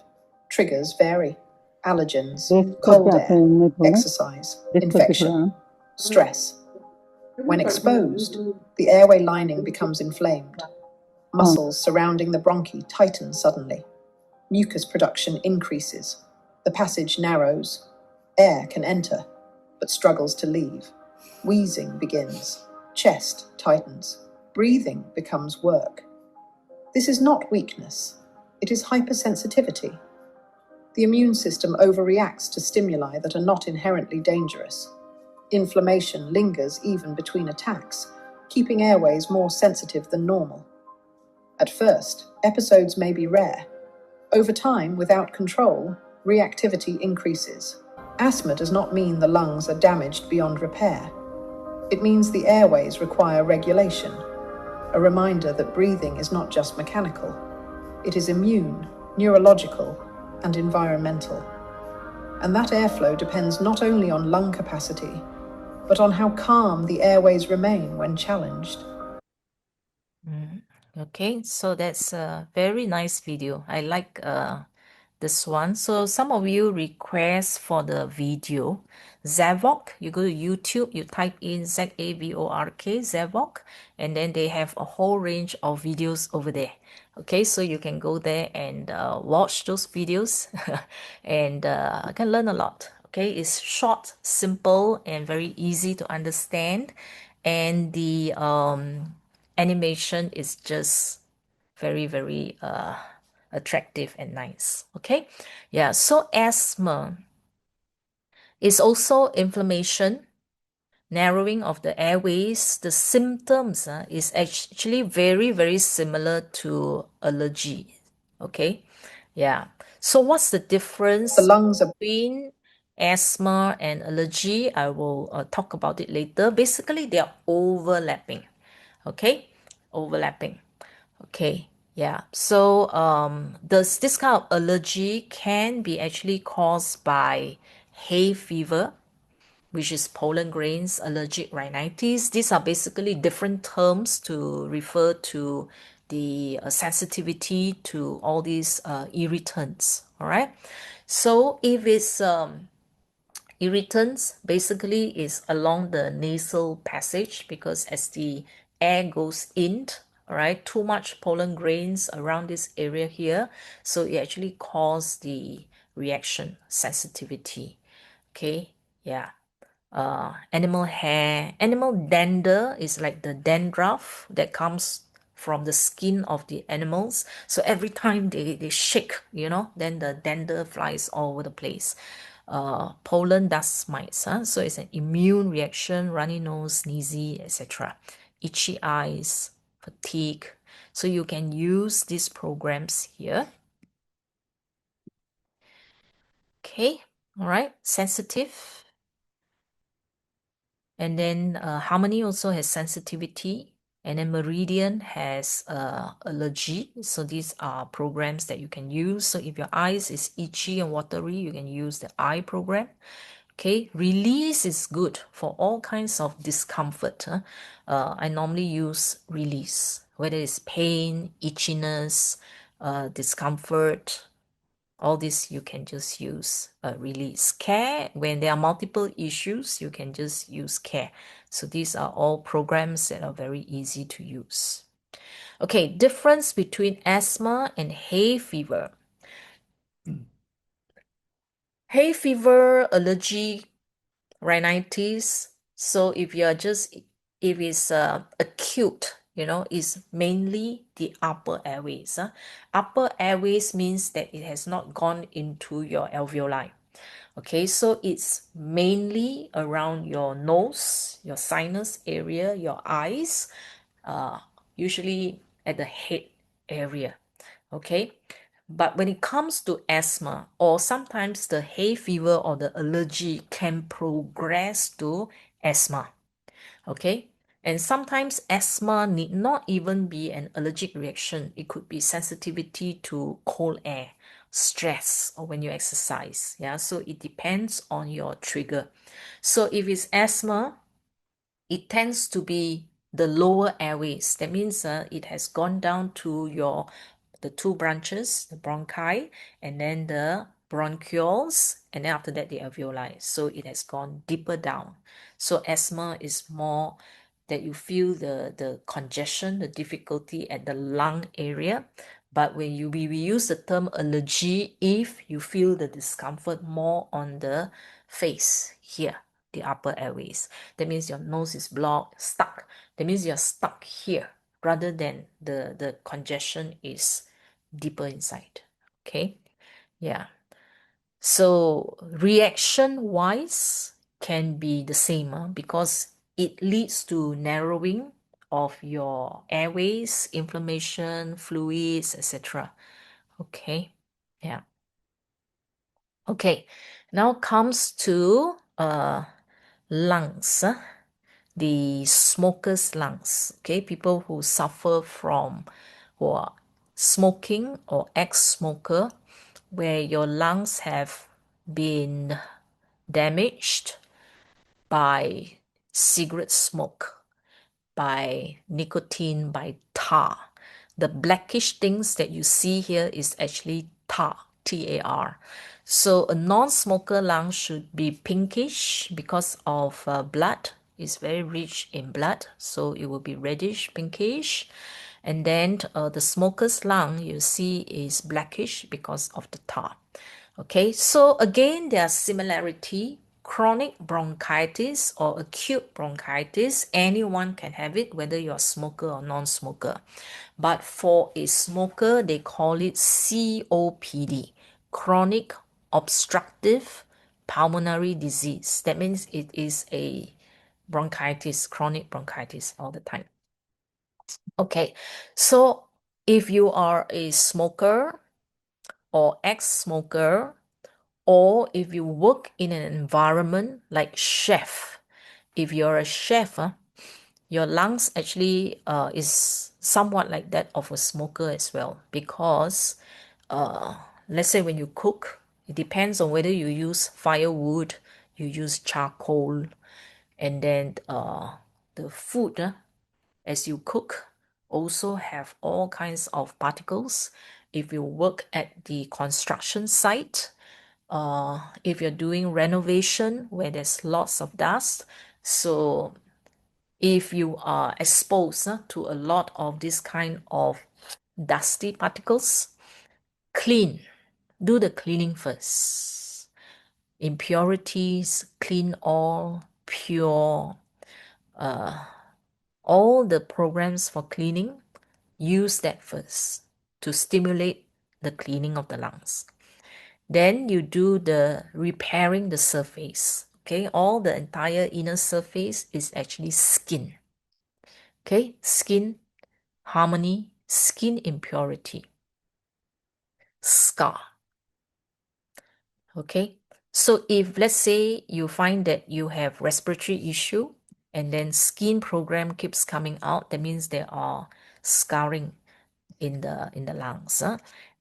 Triggers vary. Allergens, cold air, exercise, infection, stress. When exposed, the airway lining becomes inflamed. Muscles surrounding the bronchi tighten suddenly. Mucus production increases. The passage narrows. Air can enter, but struggles to leave. Wheezing begins. Chest tightens. Breathing becomes work. This is not weakness. It is hypersensitivity. The immune system overreacts to stimuli that are not inherently dangerous. Inflammation lingers even between attacks, keeping airways more sensitive than normal. At first, episodes may be rare. Over time, without control, reactivity increases. Asthma does not mean the lungs are damaged beyond repair. It means the airways require regulation, a reminder that breathing is not just mechanical. It is immune, neurological, and environmental. And that airflow depends not only on lung capacity, but on how calm the airways remain when challenged. Okay, so that's a very nice video. I like this one. So some of you request for the video. Zavok, you go to YouTube, you type in ZAVORK, Zavok, and then they have a whole range of videos over there. Okay, so you can go there and watch those videos and can learn a lot. Okay, it's short, simple, and very easy to understand. And the animation is just very, very attractive and nice. Okay, yeah, so asthma is also inflammation, narrowing of the airways. The symptoms is actually very, very similar to allergy. Okay, yeah, so what's the difference The lungs are between asthma and allergy? I will talk about it later. Basically, they are overlapping. Okay, overlapping. Okay, yeah. So this kind of allergy can be actually caused by hay fever, which is pollen grains, allergic rhinitis. These are basically different terms to refer to the sensitivity to all these irritants. All right. So if it's irritants, basically is along the nasal passage, because as the air goes in, all right, too much pollen grains around this area here, so it actually causes the reaction sensitivity. Okay, yeah. Animal hair, animal dander is like the dandruff that comes from the skin of the animals. So every time they shake, then the dander flies all over the place. Pollen dust mites, huh? So it's an immune reaction, runny nose, sneezy, etc. Itchy eyes, fatigue. So you can use these programs here. Okay, all right, sensitive. And then Harmony also has sensitivity. And then Meridian has allergy. So these are programs that you can use. So if your eyes is itchy and watery, you can use the eye program. Okay, release is good for all kinds of discomfort. I normally use release, whether it's pain, itchiness, discomfort, all this you can just use release. Care, when there are multiple issues, you can just use care. So these are all programs that are very easy to use. Okay, difference between asthma and hay fever. Hay fever, allergy, rhinitis. So if it's acute, is mainly the upper airways. Upper airways means that it has not gone into your alveoli. Okay, so it's mainly around your nose, your sinus area, your eyes, uh, usually at the head area. Okay, but when it comes to asthma, or sometimes the hay fever or the allergy can progress to asthma. Okay, and sometimes asthma need not even be an allergic reaction. It could be sensitivity to cold air, stress, or when you exercise. Yeah, so it depends on your trigger. So if it's asthma, it tends to be the lower airways. That means it has gone down to the two branches, the bronchi, and then the bronchioles, and then after that the alveoli. So it has gone deeper down. So asthma is more that you feel the congestion, the difficulty at the lung area. But when we use the term allergy if you feel the discomfort more on the face here, the upper airways. That means your nose is blocked, stuck. That means you're stuck here rather than the congestion is deeper inside. Okay, yeah. So reaction wise can be the same because it leads to narrowing of your airways, inflammation, fluids, etc. Okay, yeah. Okay, now comes to lungs. The smoker's lungs. Okay, people who suffer from who are smoking or ex-smoker, where your lungs have been damaged by cigarette smoke, by nicotine, by tar. The blackish things that you see here is actually tar, T-A-R. So a non-smoker lung should be pinkish because of blood. It's very rich in blood, so it will be reddish, pinkish. And then the smoker's lung you see is blackish because of the tar. Okay, so again, there are similarity. Chronic bronchitis or acute bronchitis, anyone can have it, whether you're a smoker or non-smoker. But for a smoker, they call it COPD, chronic obstructive pulmonary disease. That means it is a bronchitis, chronic bronchitis all the time. Okay, so if you are a smoker or ex-smoker, or if you work in an environment like chef, if you're a chef, your lungs actually is somewhat like that of a smoker as well, because let's say when you cook, it depends on whether you use firewood, you use charcoal, and then the food as you cook also have all kinds of particles. If you work at the construction site, if you're doing renovation where there's lots of dust, so if you are exposed to a lot of this kind of dusty particles, clean. Do the cleaning first. impurities, clean all, pure, all the programs for cleaning, use that first to stimulate the cleaning of the lungs. Then you do the repairing the surface. Okay, all the entire inner surface is actually skin. Okay, skin harmony, skin impurity, scar. Okay, so if let's say you find that you have respiratory issue and then skin program keeps coming out, that means there are scarring in the lungs.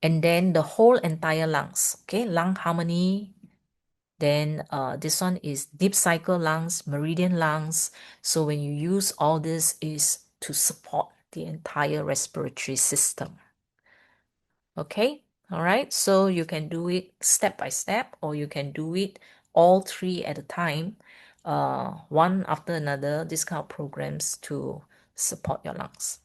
And then the whole entire lungs. Okay, lung harmony. Then this one is deep cycle lungs, meridian lungs. So when you use all this is to support the entire respiratory system. Okay, all right. So you can do it step by step, or you can do it all three at a time, one after another, this kind of programs to support your lungs.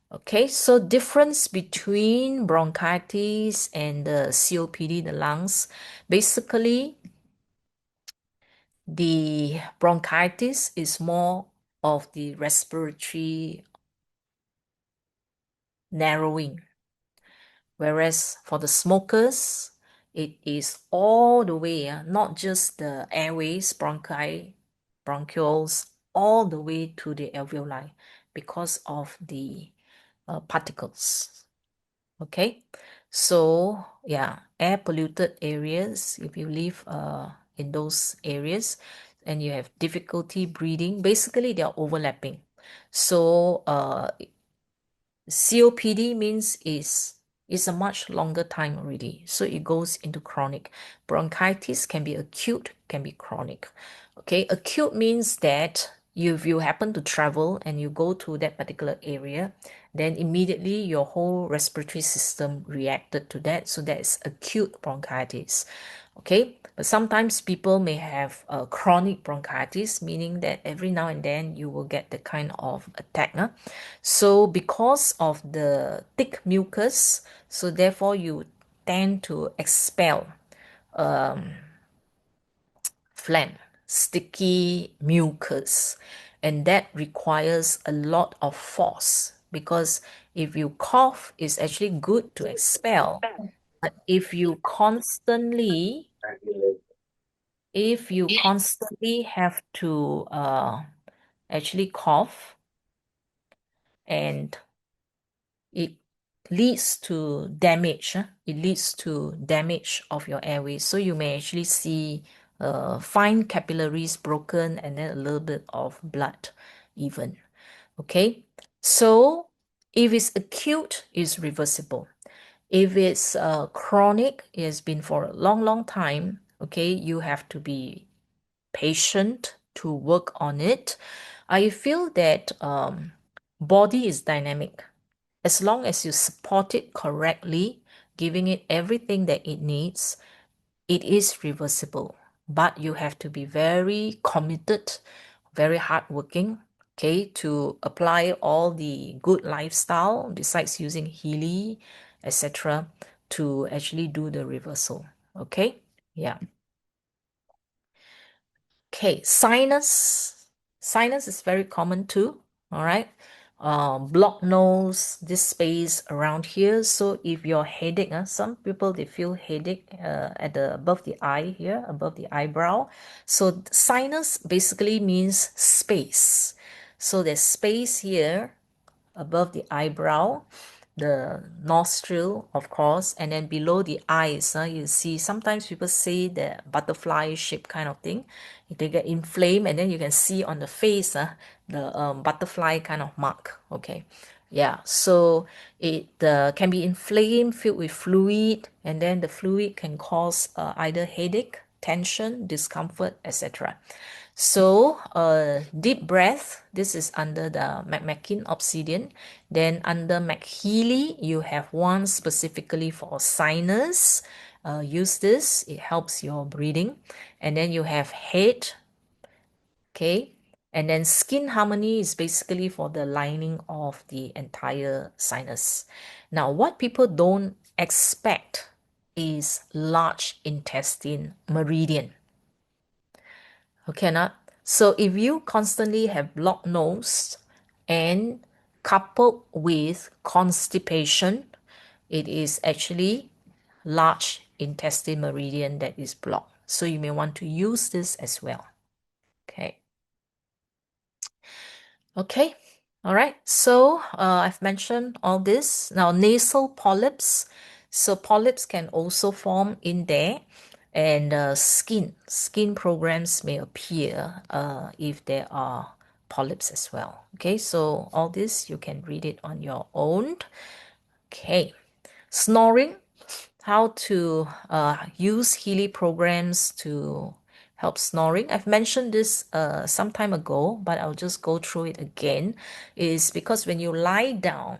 Okay, so difference between bronchitis and the COPD, the lungs. Basically, the bronchitis is more of the respiratory narrowing, whereas for the smokers, it is all the way, not just the airways, bronchioles, all the way to the alveoli because of the particles. Okay, so yeah, air polluted areas, if you live in those areas and you have difficulty breathing, basically they are overlapping. So COPD means is a much longer time already. So it goes into chronic. Bronchitis can be acute, can be chronic. Okay, acute means that if you happen to travel and you go to that particular area, then immediately your whole respiratory system reacted to that. So that is acute bronchitis. Okay, but sometimes people may have a chronic bronchitis, meaning that every now and then you will get the kind of attack. So because of the thick mucus, so therefore you tend to expel phlegm, sticky mucus, and that requires a lot of force because if you cough, it's actually good to expel. But if you constantly have to actually cough, and it leads to damage. It leads to damage of your airways. So you may actually see fine capillaries broken and then a little bit of blood even. Okay, so if it's acute, it's reversible. If it's chronic, it has been for a long, long time. Okay, you have to be patient to work on it. I feel that body is dynamic. As long as you support it correctly, giving it everything that it needs, it is reversible. But you have to be very committed, very hardworking, okay, to apply all the good lifestyle besides using Healy, etc., to actually do the reversal. Okay, yeah. Okay, sinus. Sinus is very common too. All right. Blocked nose, this space around here. So if your headache, some people they feel headache at the above the eye here, above the eyebrow. So sinus basically means space. So there's space here above the eyebrow, the nostril, of course, and then below the eyes, you see sometimes people say the butterfly shape kind of thing. They get inflamed, and then you can see on the face the butterfly kind of mark. Okay, yeah, so it can be inflamed, filled with fluid, and then the fluid can cause either headache, tension, discomfort, etc. So, deep breath. This is under the McMakin Obsidian. Then under MagHealy, you have one specifically for sinus. Use this. It helps your breathing. And then you have head. Okay. And then skin harmony is basically for the lining of the entire sinus. Now, what people don't expect is large intestine meridian. Okay, not? So if you constantly have blocked nose and coupled with constipation, it is actually large intestine meridian that is blocked. So you may want to use this as well. Okay. Okay. All right. So I've mentioned all this. Now, nasal polyps. So polyps can also form in there, and skin programs may appear if there are polyps as well. Okay. So all this you can read it on your own. Okay. Snoring, how to use Healy programs to help snoring. I've mentioned this some time ago, but I'll just go through it again. Is because when you lie down,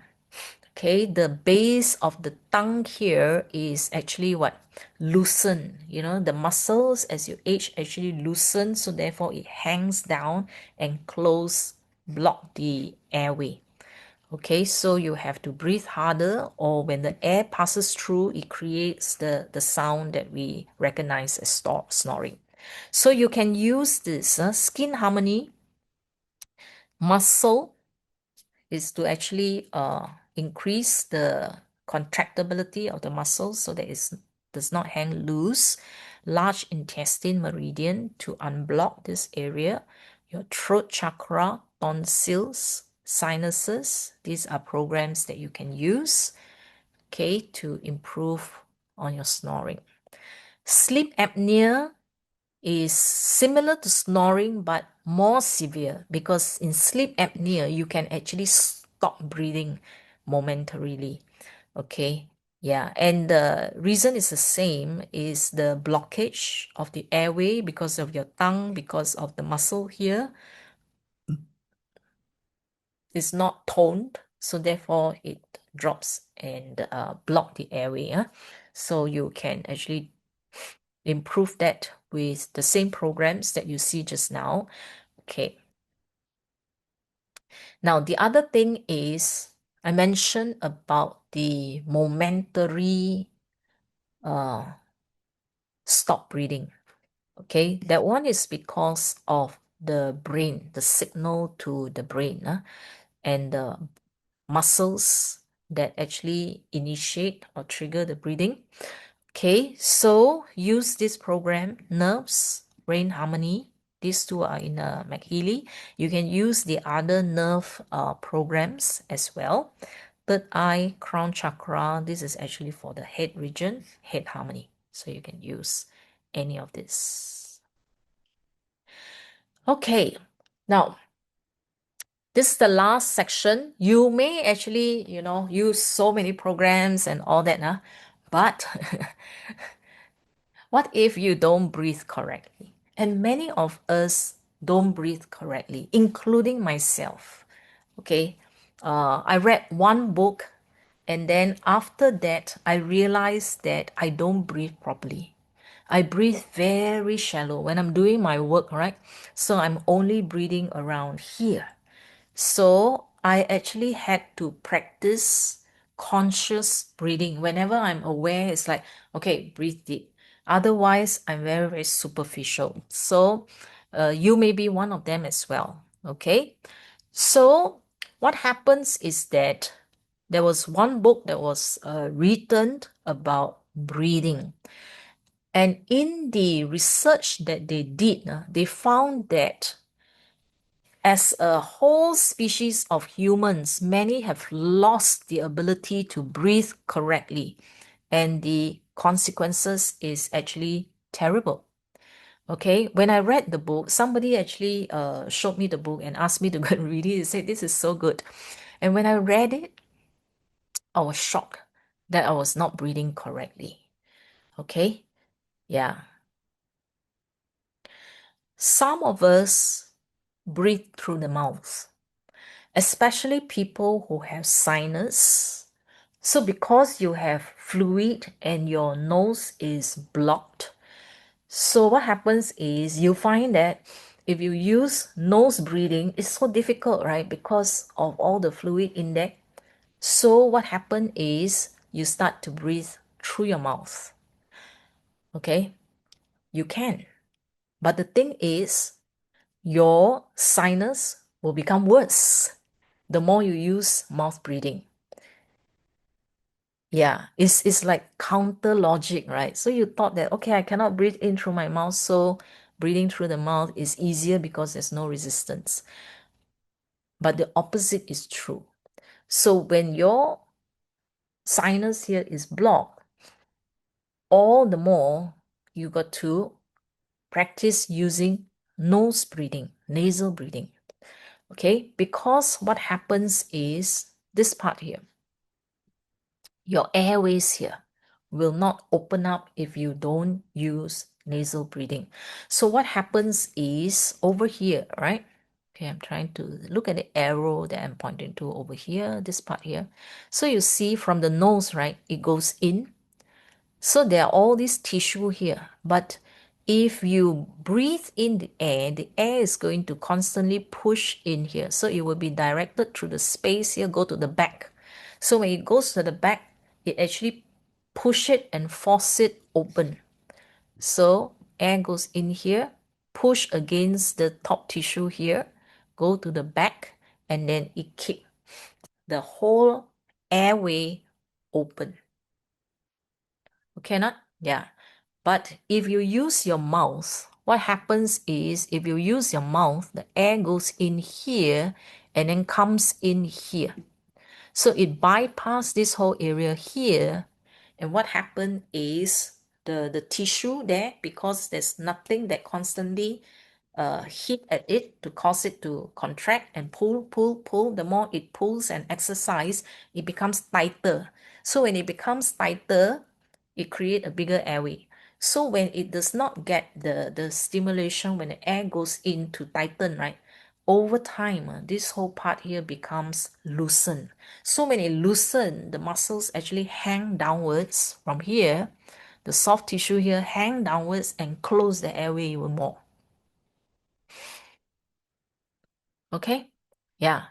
okay, the base of the tongue here is actually what? Loosen. You know, the muscles as you age actually loosen, so therefore it hangs down and block the airway. Okay, so you have to breathe harder, or when the air passes through, it creates the sound that we recognize as snoring. So you can use this skin harmony muscle is to actually increase the contractibility of the muscles so that it does not hang loose. Large intestine meridian to unblock this area. Your throat chakra, tonsils, sinuses. These are programs that you can use, okay, to improve on your snoring. Sleep apnea is similar to snoring but more severe, because in sleep apnea you can actually stop breathing momentarily. Okay, yeah, and the reason is the same, is the blockage of the airway because of your tongue, because of the muscle here is not toned, so therefore it drops and block the airway. So you can actually improve that with the same programs that you see just now. Okay. Now, the other thing is I mentioned about the momentary stop breathing. Okay, that one is because of the brain, the signal to the brain, and the muscles that actually initiate or trigger the breathing. Okay, so use this program, nerves, brain harmony. These two are in MagHealy. You can use the other nerve programs as well. Third eye, crown chakra. This is actually for the head region, head harmony. So you can use any of this. Okay, now this is the last section. You may actually, use so many programs and all that, but what if you don't breathe correctly? And many of us don't breathe correctly, including myself. Okay, I read one book, and then after that, I realized that I don't breathe properly. I breathe very shallow when I'm doing my work, right? So I'm only breathing around here. So I actually had to practice conscious breathing. Whenever I'm aware, it's like, okay, breathe deep. Otherwise, I'm very, very superficial. So you may be one of them as well. Okay. So what happens is that there was one book that was written about breathing. And in the research that they did, they found that as a whole species of humans, many have lost the ability to breathe correctly, and the consequences is actually terrible. Okay, when I read the book, somebody actually showed me the book and asked me to go and read it. He said, "This is so good." And when I read it, I was shocked that I was not breathing correctly. Okay, yeah. Some of us breathe through the mouth, especially people who have sinus. So because you have fluid and your nose is blocked, so what happens is you find that if you use nose breathing, it's so difficult, right? Because of all the fluid in there. So what happens is you start to breathe through your mouth. Okay? You can. But the thing is, your sinus will become worse the more you use mouth breathing. Yeah, it's like counter logic, right? So you thought that, okay, I cannot breathe in through my mouth, so breathing through the mouth is easier because there's no resistance. But the opposite is true. So when your sinus here is blocked, all the more you got to practice using nose breathing, nasal breathing. Okay, because what happens is this part here, your airways here will not open up if you don't use nasal breathing. So what happens is over here, right? Okay, I'm trying to look at the arrow that I'm pointing to over here, this part here. So you see from the nose, right? It goes in. So there are all these tissue here, but if you breathe in the air is going to constantly push in here. So it will be directed through the space here, go to the back. So when it goes to the back, it actually push it and force it open. So air goes in here, push against the top tissue here, go to the back, and then it keep the whole airway open. Okay, not? Yeah. But if you use your mouth, what happens is if you use your mouth, the air goes in here and then comes in here. So it bypasses this whole area here. And what happened is the tissue there, because there's nothing that constantly hit at it to cause it to contract and pull. The more it pulls and exercise, it becomes tighter. So when it becomes tighter, it creates a bigger airway. So when it does not get the stimulation, when the air goes in to tighten, right? Over time, this whole part here becomes loosened. So when it loosens, the muscles actually hang downwards from here. The soft tissue here hang downwards and close the airway even more. Okay? Yeah.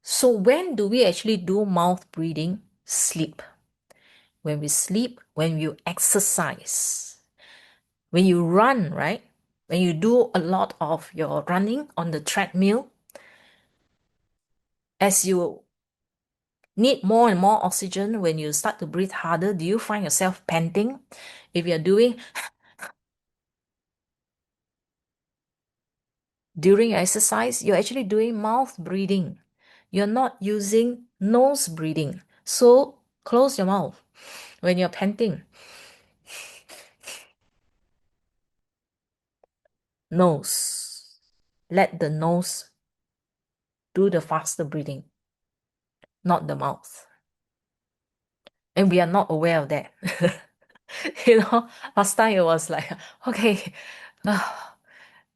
So when do we actually do mouth breathing? Sleep. When we sleep, when you exercise, when you run, right? When you do a lot of your running on the treadmill, as you need more and more oxygen, when you start to breathe harder, do you find yourself panting? If you're doing during exercise, you're actually doing mouth breathing. You're not using nose breathing. So close your mouth when you're panting. Nose. Let the nose do the faster breathing, not the mouth. And we are not aware of that. Last time it was like, okay,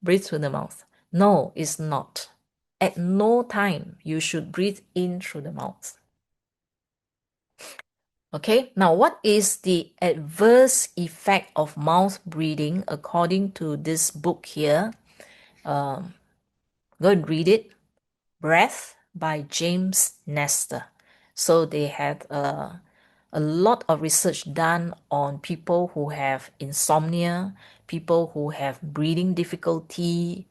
breathe through the mouth. No, it's not. At no time you should breathe in through the mouth. Okay, now what is the adverse effect of mouth breathing according to this book here? Go and read it. Breath by James Nestor. So they had a lot of research done on people who have insomnia, people who have breathing difficulty,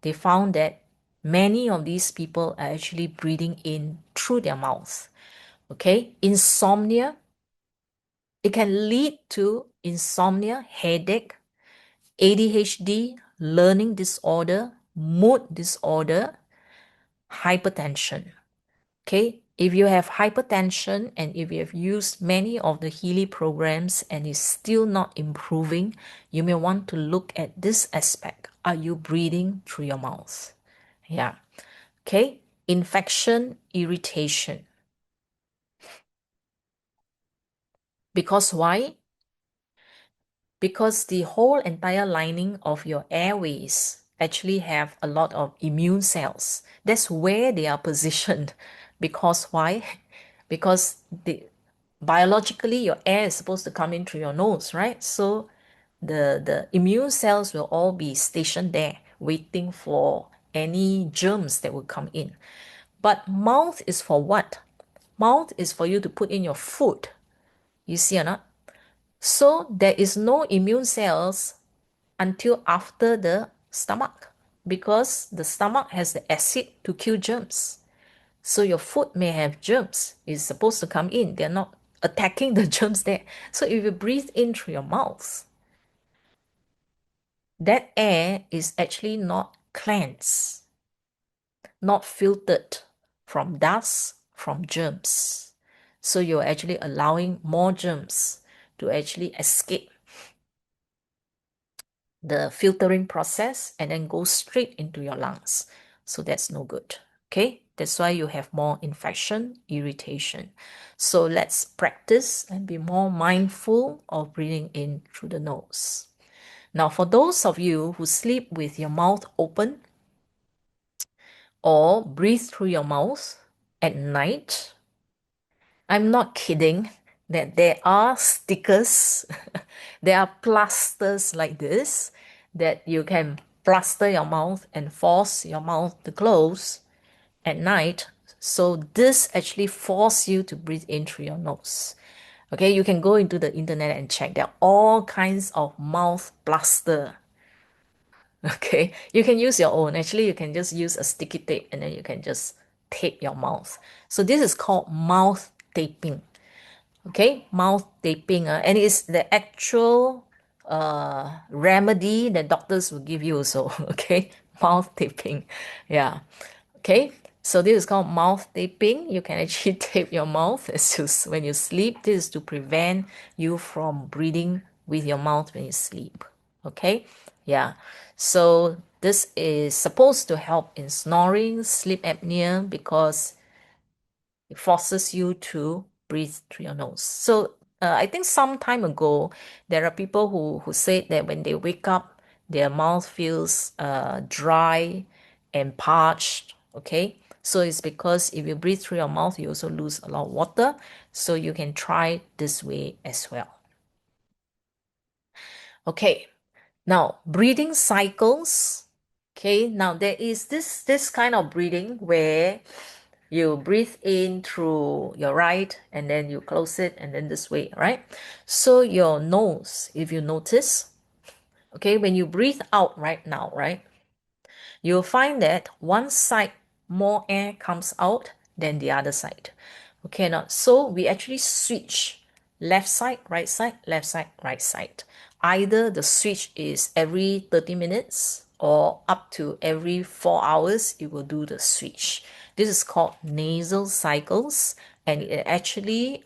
They found that many of these people are actually breathing in through their mouth. Okay, insomnia, it can lead to insomnia, headache, ADHD, learning disorder, mood disorder, hypertension. Okay, if you have hypertension and if you have used many of the Healy programs and it's still not improving, you may want to look at this aspect. Are you breathing through your mouth? Yeah. Okay, infection, irritation. Because why? Because the whole entire lining of your airways actually have a lot of immune cells. That's where they are positioned. Because why? Because biologically your air is supposed to come in through your nose, right? So the immune cells will all be stationed there waiting for any germs that will come in. But mouth is for what? Mouth is for you to put in your food. You see or not? So there is no immune cells until after the stomach. because the stomach has the acid to kill germs. So your food may have germs. It's supposed to come in. They're not attacking the germs there. So if you breathe in through your mouth, that air is actually not cleansed, not filtered from dust, from germs. So you're actually allowing more germs to actually escape the filtering process and then go straight into your lungs. So that's no good. Okay, that's why you have more infection, irritation. So let's practice and be more mindful of breathing in through the nose. Now, for those of you who sleep with your mouth open or breathe through your mouth at night, I'm not kidding that there are stickers, there are plasters like this that you can plaster your mouth and force your mouth to close at night. So this actually force you to breathe in through your nose. Okay, you can go into the internet and check. There are all kinds of mouth plaster. Okay, you can use your own. Actually, you can just use a sticky tape and then you can just tape your mouth. So this is called mouth taping. Okay, mouth taping, and it's the actual remedy that doctors will give you also. Okay, mouth taping, yeah. Okay, so this is called mouth taping. You can actually tape your mouth when you sleep. This is to prevent you from breathing with your mouth when you sleep. Okay, yeah. So this is supposed to help in snoring, sleep apnea, because it forces you to breathe through your nose. So I think some time ago, there are people who said that when they wake up, their mouth feels dry and parched. Okay, so it's because if you breathe through your mouth, you also lose a lot of water. So you can try this way as well. Okay, now breathing cycles. Okay, now there is this kind of breathing where you breathe in through your right and then you close it and then this way, right? So your nose, if you notice, okay, when you breathe out right now, right, you'll find that one side more air comes out than the other side. Okay, now so we actually switch left side, right side, left side, right side. Either the switch is every 30 minutes or up to every 4 hours, it will do the switch. This is called nasal cycles, and it actually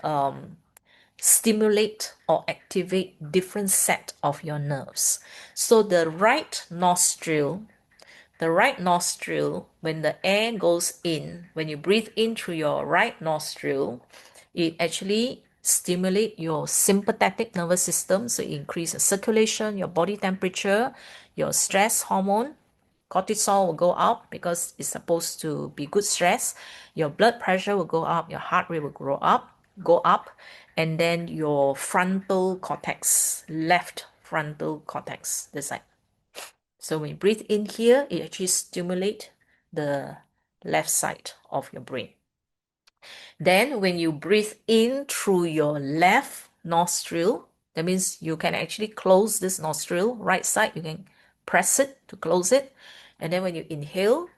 stimulate or activate different set of your nerves. So the right nostril, when the air goes in, when you breathe in through your right nostril, it actually stimulate your sympathetic nervous system. So it increase the circulation, your body temperature, your stress hormone. Cortisol will go up because it's supposed to be good stress. Your blood pressure will go up, your heart rate will go up, and then your frontal cortex, left frontal cortex, this side. So when you breathe in here, it actually stimulates the left side of your brain. Then when you breathe in through your left nostril, that means you can actually close this nostril, right side, you can press it to close it. And then when you inhale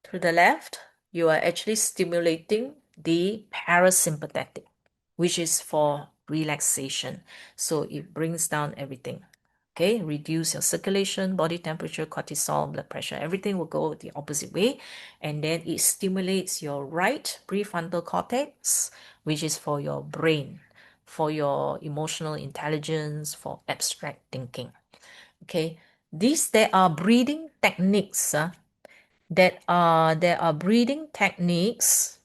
through the left, you are actually stimulating the parasympathetic, which is for relaxation. So it brings down everything. Okay, reduce your circulation, body temperature, cortisol, blood pressure, everything will go the opposite way. And then it stimulates your right prefrontal cortex, which is for your brain, for your emotional intelligence, for abstract thinking. Okay, there are breathing techniques. There are breathing techniques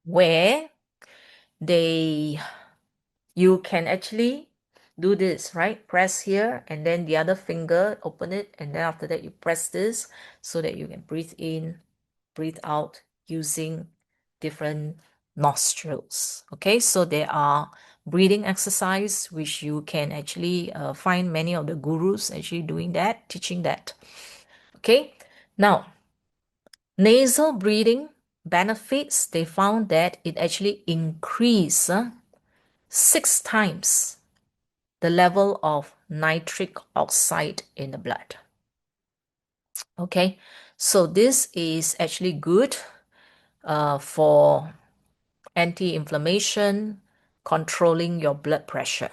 where they you can actually do this, right? Press here and then the other finger, open it, and then after that you press this so that you can breathe in, breathe out using different nostrils. Okay, so there are breathing exercise which you can actually find many of the gurus actually doing that, teaching that. Okay, now nasal breathing benefits, they found that it actually increase 6 times the level of nitric oxide in the blood. Okay, so this is actually good for anti-inflammation, controlling your blood pressure,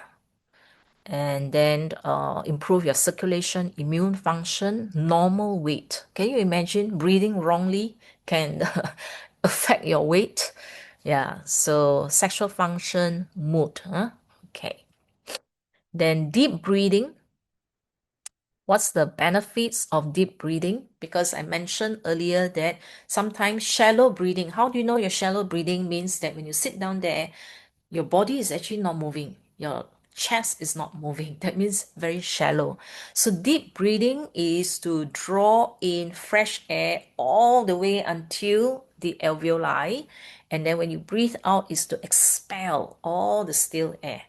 and then improve your circulation, immune function, normal weight. Can you imagine breathing wrongly can affect your weight? Yeah, so sexual function, mood. Huh? Okay. Then deep breathing. What's the benefits of deep breathing? Because I mentioned earlier that sometimes shallow breathing, how do you know your shallow breathing means that when you sit down there, your body is actually not moving. Your chest is not moving. That means very shallow. So deep breathing is to draw in fresh air all the way until the alveoli. And then when you breathe out is to expel all the stale air.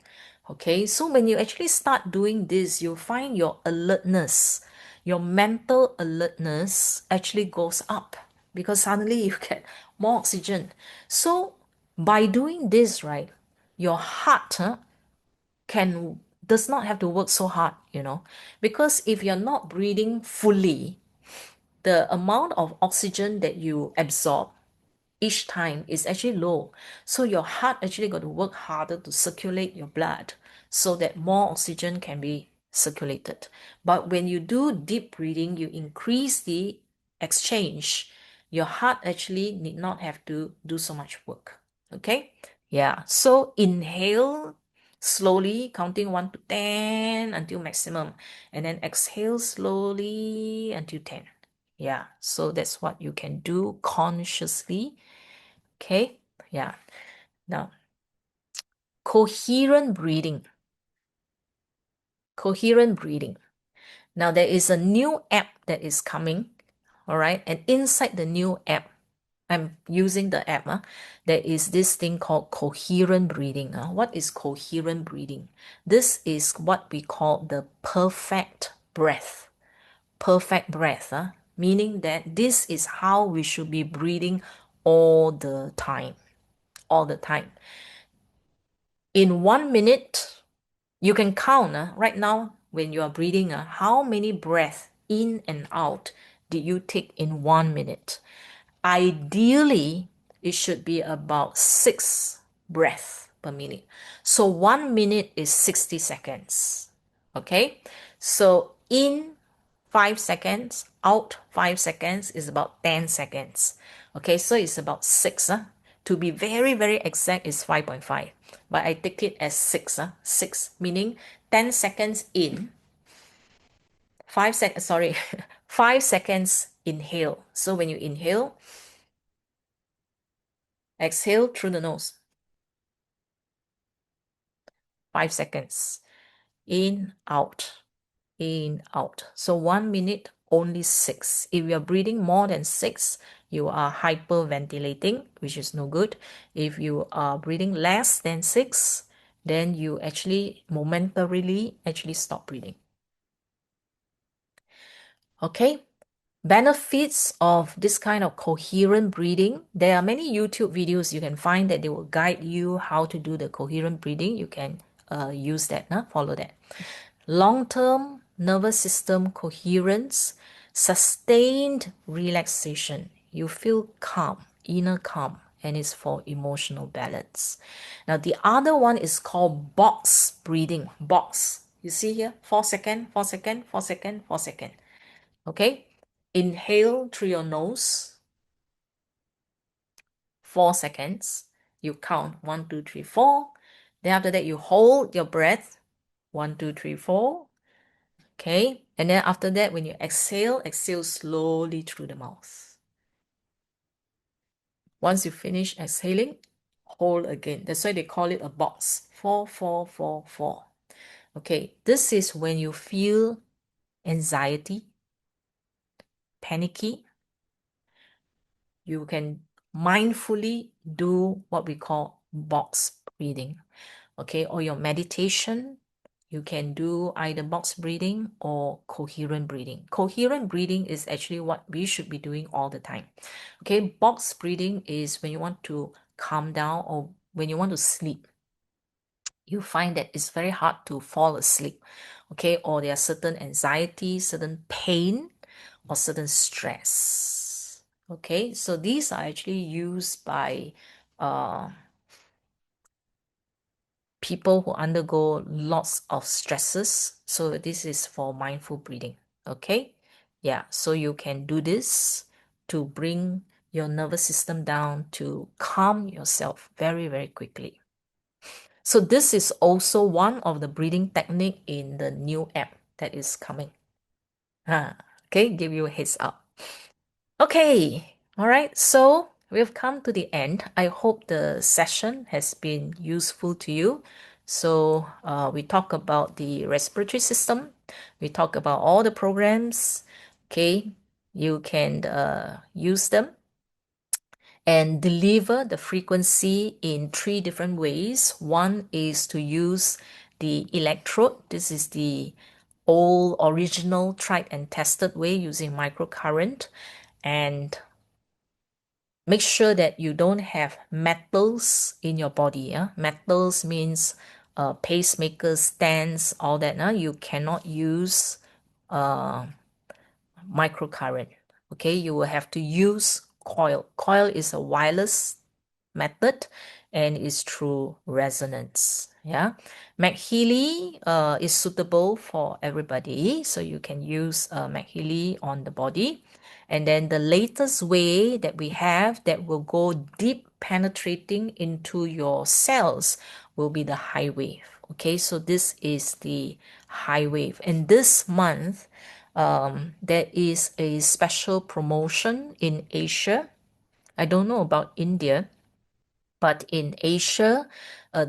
Okay, so when you actually start doing this, you'll find your alertness, your mental alertness actually goes up because suddenly you get more oxygen. So by doing this, right, your heart can does not have to work so hard, because if you're not breathing fully, the amount of oxygen that you absorb each time is actually low. So your heart actually got to work harder to circulate your blood so that more oxygen can be circulated. But when you do deep breathing, you increase the exchange. Your heart actually need not have to do so much work. Okay? Yeah. So inhale slowly, counting 1 to 10 until maximum, and then exhale slowly until 10. Yeah, so that's what you can do consciously. Okay, yeah. Now, coherent breathing. Coherent breathing. Now, there is a new app that is coming, all right? And inside the new app, I'm using the app, there is this thing called coherent breathing. What is coherent breathing? This is what we call the perfect breath. Perfect breath, meaning that this is how we should be breathing all the time. All the time. In 1 minute, you can count right now when you are breathing, how many breaths in and out did you take in 1 minute? Ideally, it should be about 6 breaths per minute. So 1 minute is 60 seconds. Okay, so in 5 seconds, out 5 seconds is about 10 seconds. Okay, so it's about 6. To be very, very exact is 5.5. But I take it as 6. 6 meaning 10 seconds in, 5 seconds, sorry, 5 seconds inhale. So when you inhale, exhale through the nose. 5 seconds. In, out. In, out. So 1 minute, only 6. If you're breathing more than 6, you are hyperventilating, which is no good. If you are breathing less than 6, then you actually momentarily actually stop breathing. Okay? Benefits of this kind of coherent breathing. There are many YouTube videos you can find that they will guide you how to do the coherent breathing. You can use that, follow that. Long-term nervous system coherence, sustained relaxation. You feel calm, inner calm, and it's for emotional balance. Now, the other one is called box breathing. Box. You see here? 4 second, 4 second, 4 second, 4 second. Okay? Inhale through your nose, 4 seconds. You count 1, 2, 3, 4. Then after that, you hold your breath, 1, 2, 3, 4. Okay, and then after that, when you exhale, exhale slowly through the mouth. Once you finish exhaling, hold again. That's why they call it a box. 4, 4, 4, 4. Okay, this is when you feel anxiety, panicky. You can mindfully do what we call box breathing. Okay, or your meditation, you can do either box breathing or coherent breathing. Coherent breathing is actually what we should be doing all the time. Okay, box breathing is when you want to calm down or when you want to sleep. You find that it's very hard to fall asleep. okay, or there are certain anxiety, certain pain, or certain stress. Okay, so these are actually used by uh, people who undergo lots of stresses. So this is for mindful breathing. Okay, yeah, so you can do this to bring your nervous system down, to calm yourself very, very quickly. So this is also one of the breathing technique in the new app that is coming. Okay, give you a heads up. Okay, all right. So we've come to the end. I hope the session has been useful to you. So we talk about the respiratory system. We talk about all the programs. Okay, you can use them and deliver the frequency in three different ways. One is to use the electrode. This is the old original tried and tested way using microcurrent, and make sure that you don't have metals in your body. Yeah? Metals means pacemakers, stents, all that. You cannot use uh, microcurrent. Okay, you will have to use coil. Coil is a wireless method and is through resonance. Yeah, MagHealy is suitable for everybody, so you can use MagHealy on the body. And then the latest way that we have that will go deep penetrating into your cells will be the high wave. Okay, so this is the high wave. And this month, there is a special promotion in Asia. I don't know about India, but in Asia,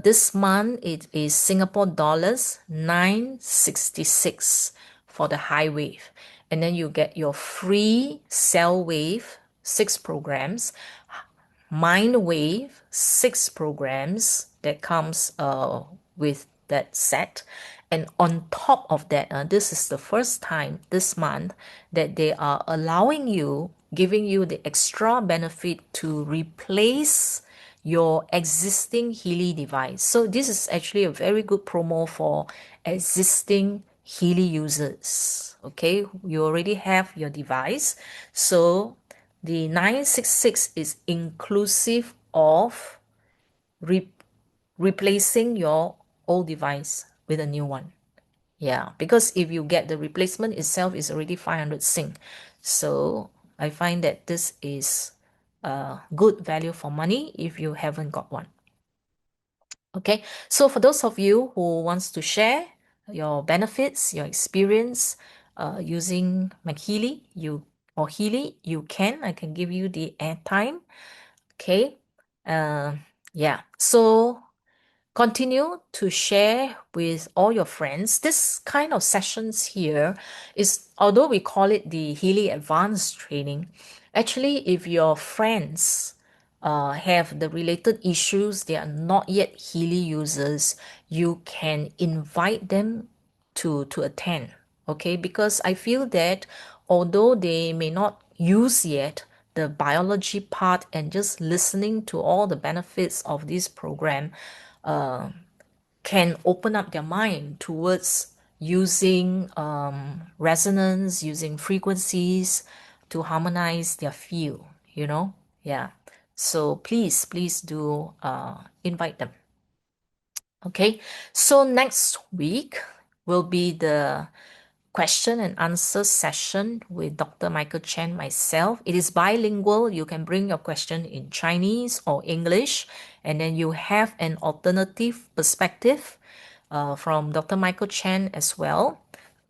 this month it is Singapore dollars 966 for the high wave. And then you get your free cell wave, 6 programs, mind wave, 6 programs that comes with that set. And on top of that, this is the first time this month that they are allowing you, giving you the extra benefit to replace your existing Healy device. So this is actually a very good promo for existing Healy users. Okay, you already have your device. So the 966 is inclusive of re- replacing your old device with a new one. Yeah, because if you get the replacement itself is already 500 Sing. So I find that this is a good value for money if you haven't got one. Okay, so for those of you who wants to share your benefits, your experience using MagHealy, Healy, you can. I can give you the airtime. Okay, uh, yeah. So continue to share with all your friends. This kind of sessions here is, although we call it the Healy Advanced Training, actually, if your friends have the related issues, they are not yet Healy users, you can invite them to attend. Okay, because I feel that although they may not use yet the biology part and just listening to all the benefits of this program, uh, can open up their mind towards using resonance, using frequencies to harmonize their field. Yeah. So please do invite them. Okay. So next week will be the question and answer session with Dr. Michael Chen, myself. It is bilingual. You can bring your question in Chinese or English, and then you have an alternative perspective from Dr. Michael Chen as well.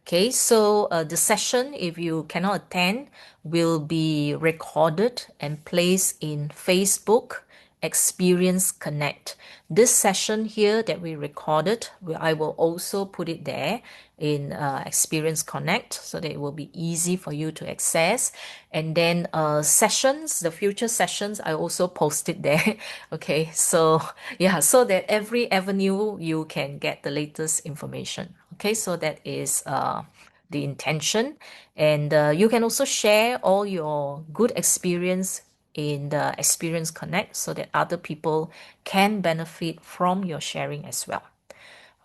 Okay, so the session, if you cannot attend, will be recorded and placed in Facebook Experience Connect. This session here that we recorded, I will also put it there in Experience Connect so that it will be easy for you to access. And then sessions, the future sessions, I also post it there. Okay, so yeah, so that every avenue you can get the latest information. Okay, so that is the intention. And you can also share all your good experience in the Experience Connect so that other people can benefit from your sharing as well.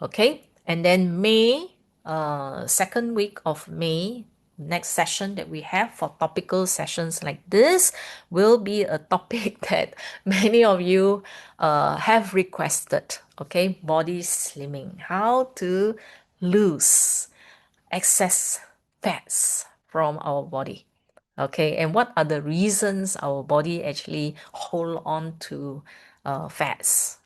Okay, and then May second week of May, next session that we have for topical sessions like this will be a topic that many of you have requested. Okay, body slimming, how to lose excess fats from our body. Okay, and what are the reasons our body actually hold on to fats?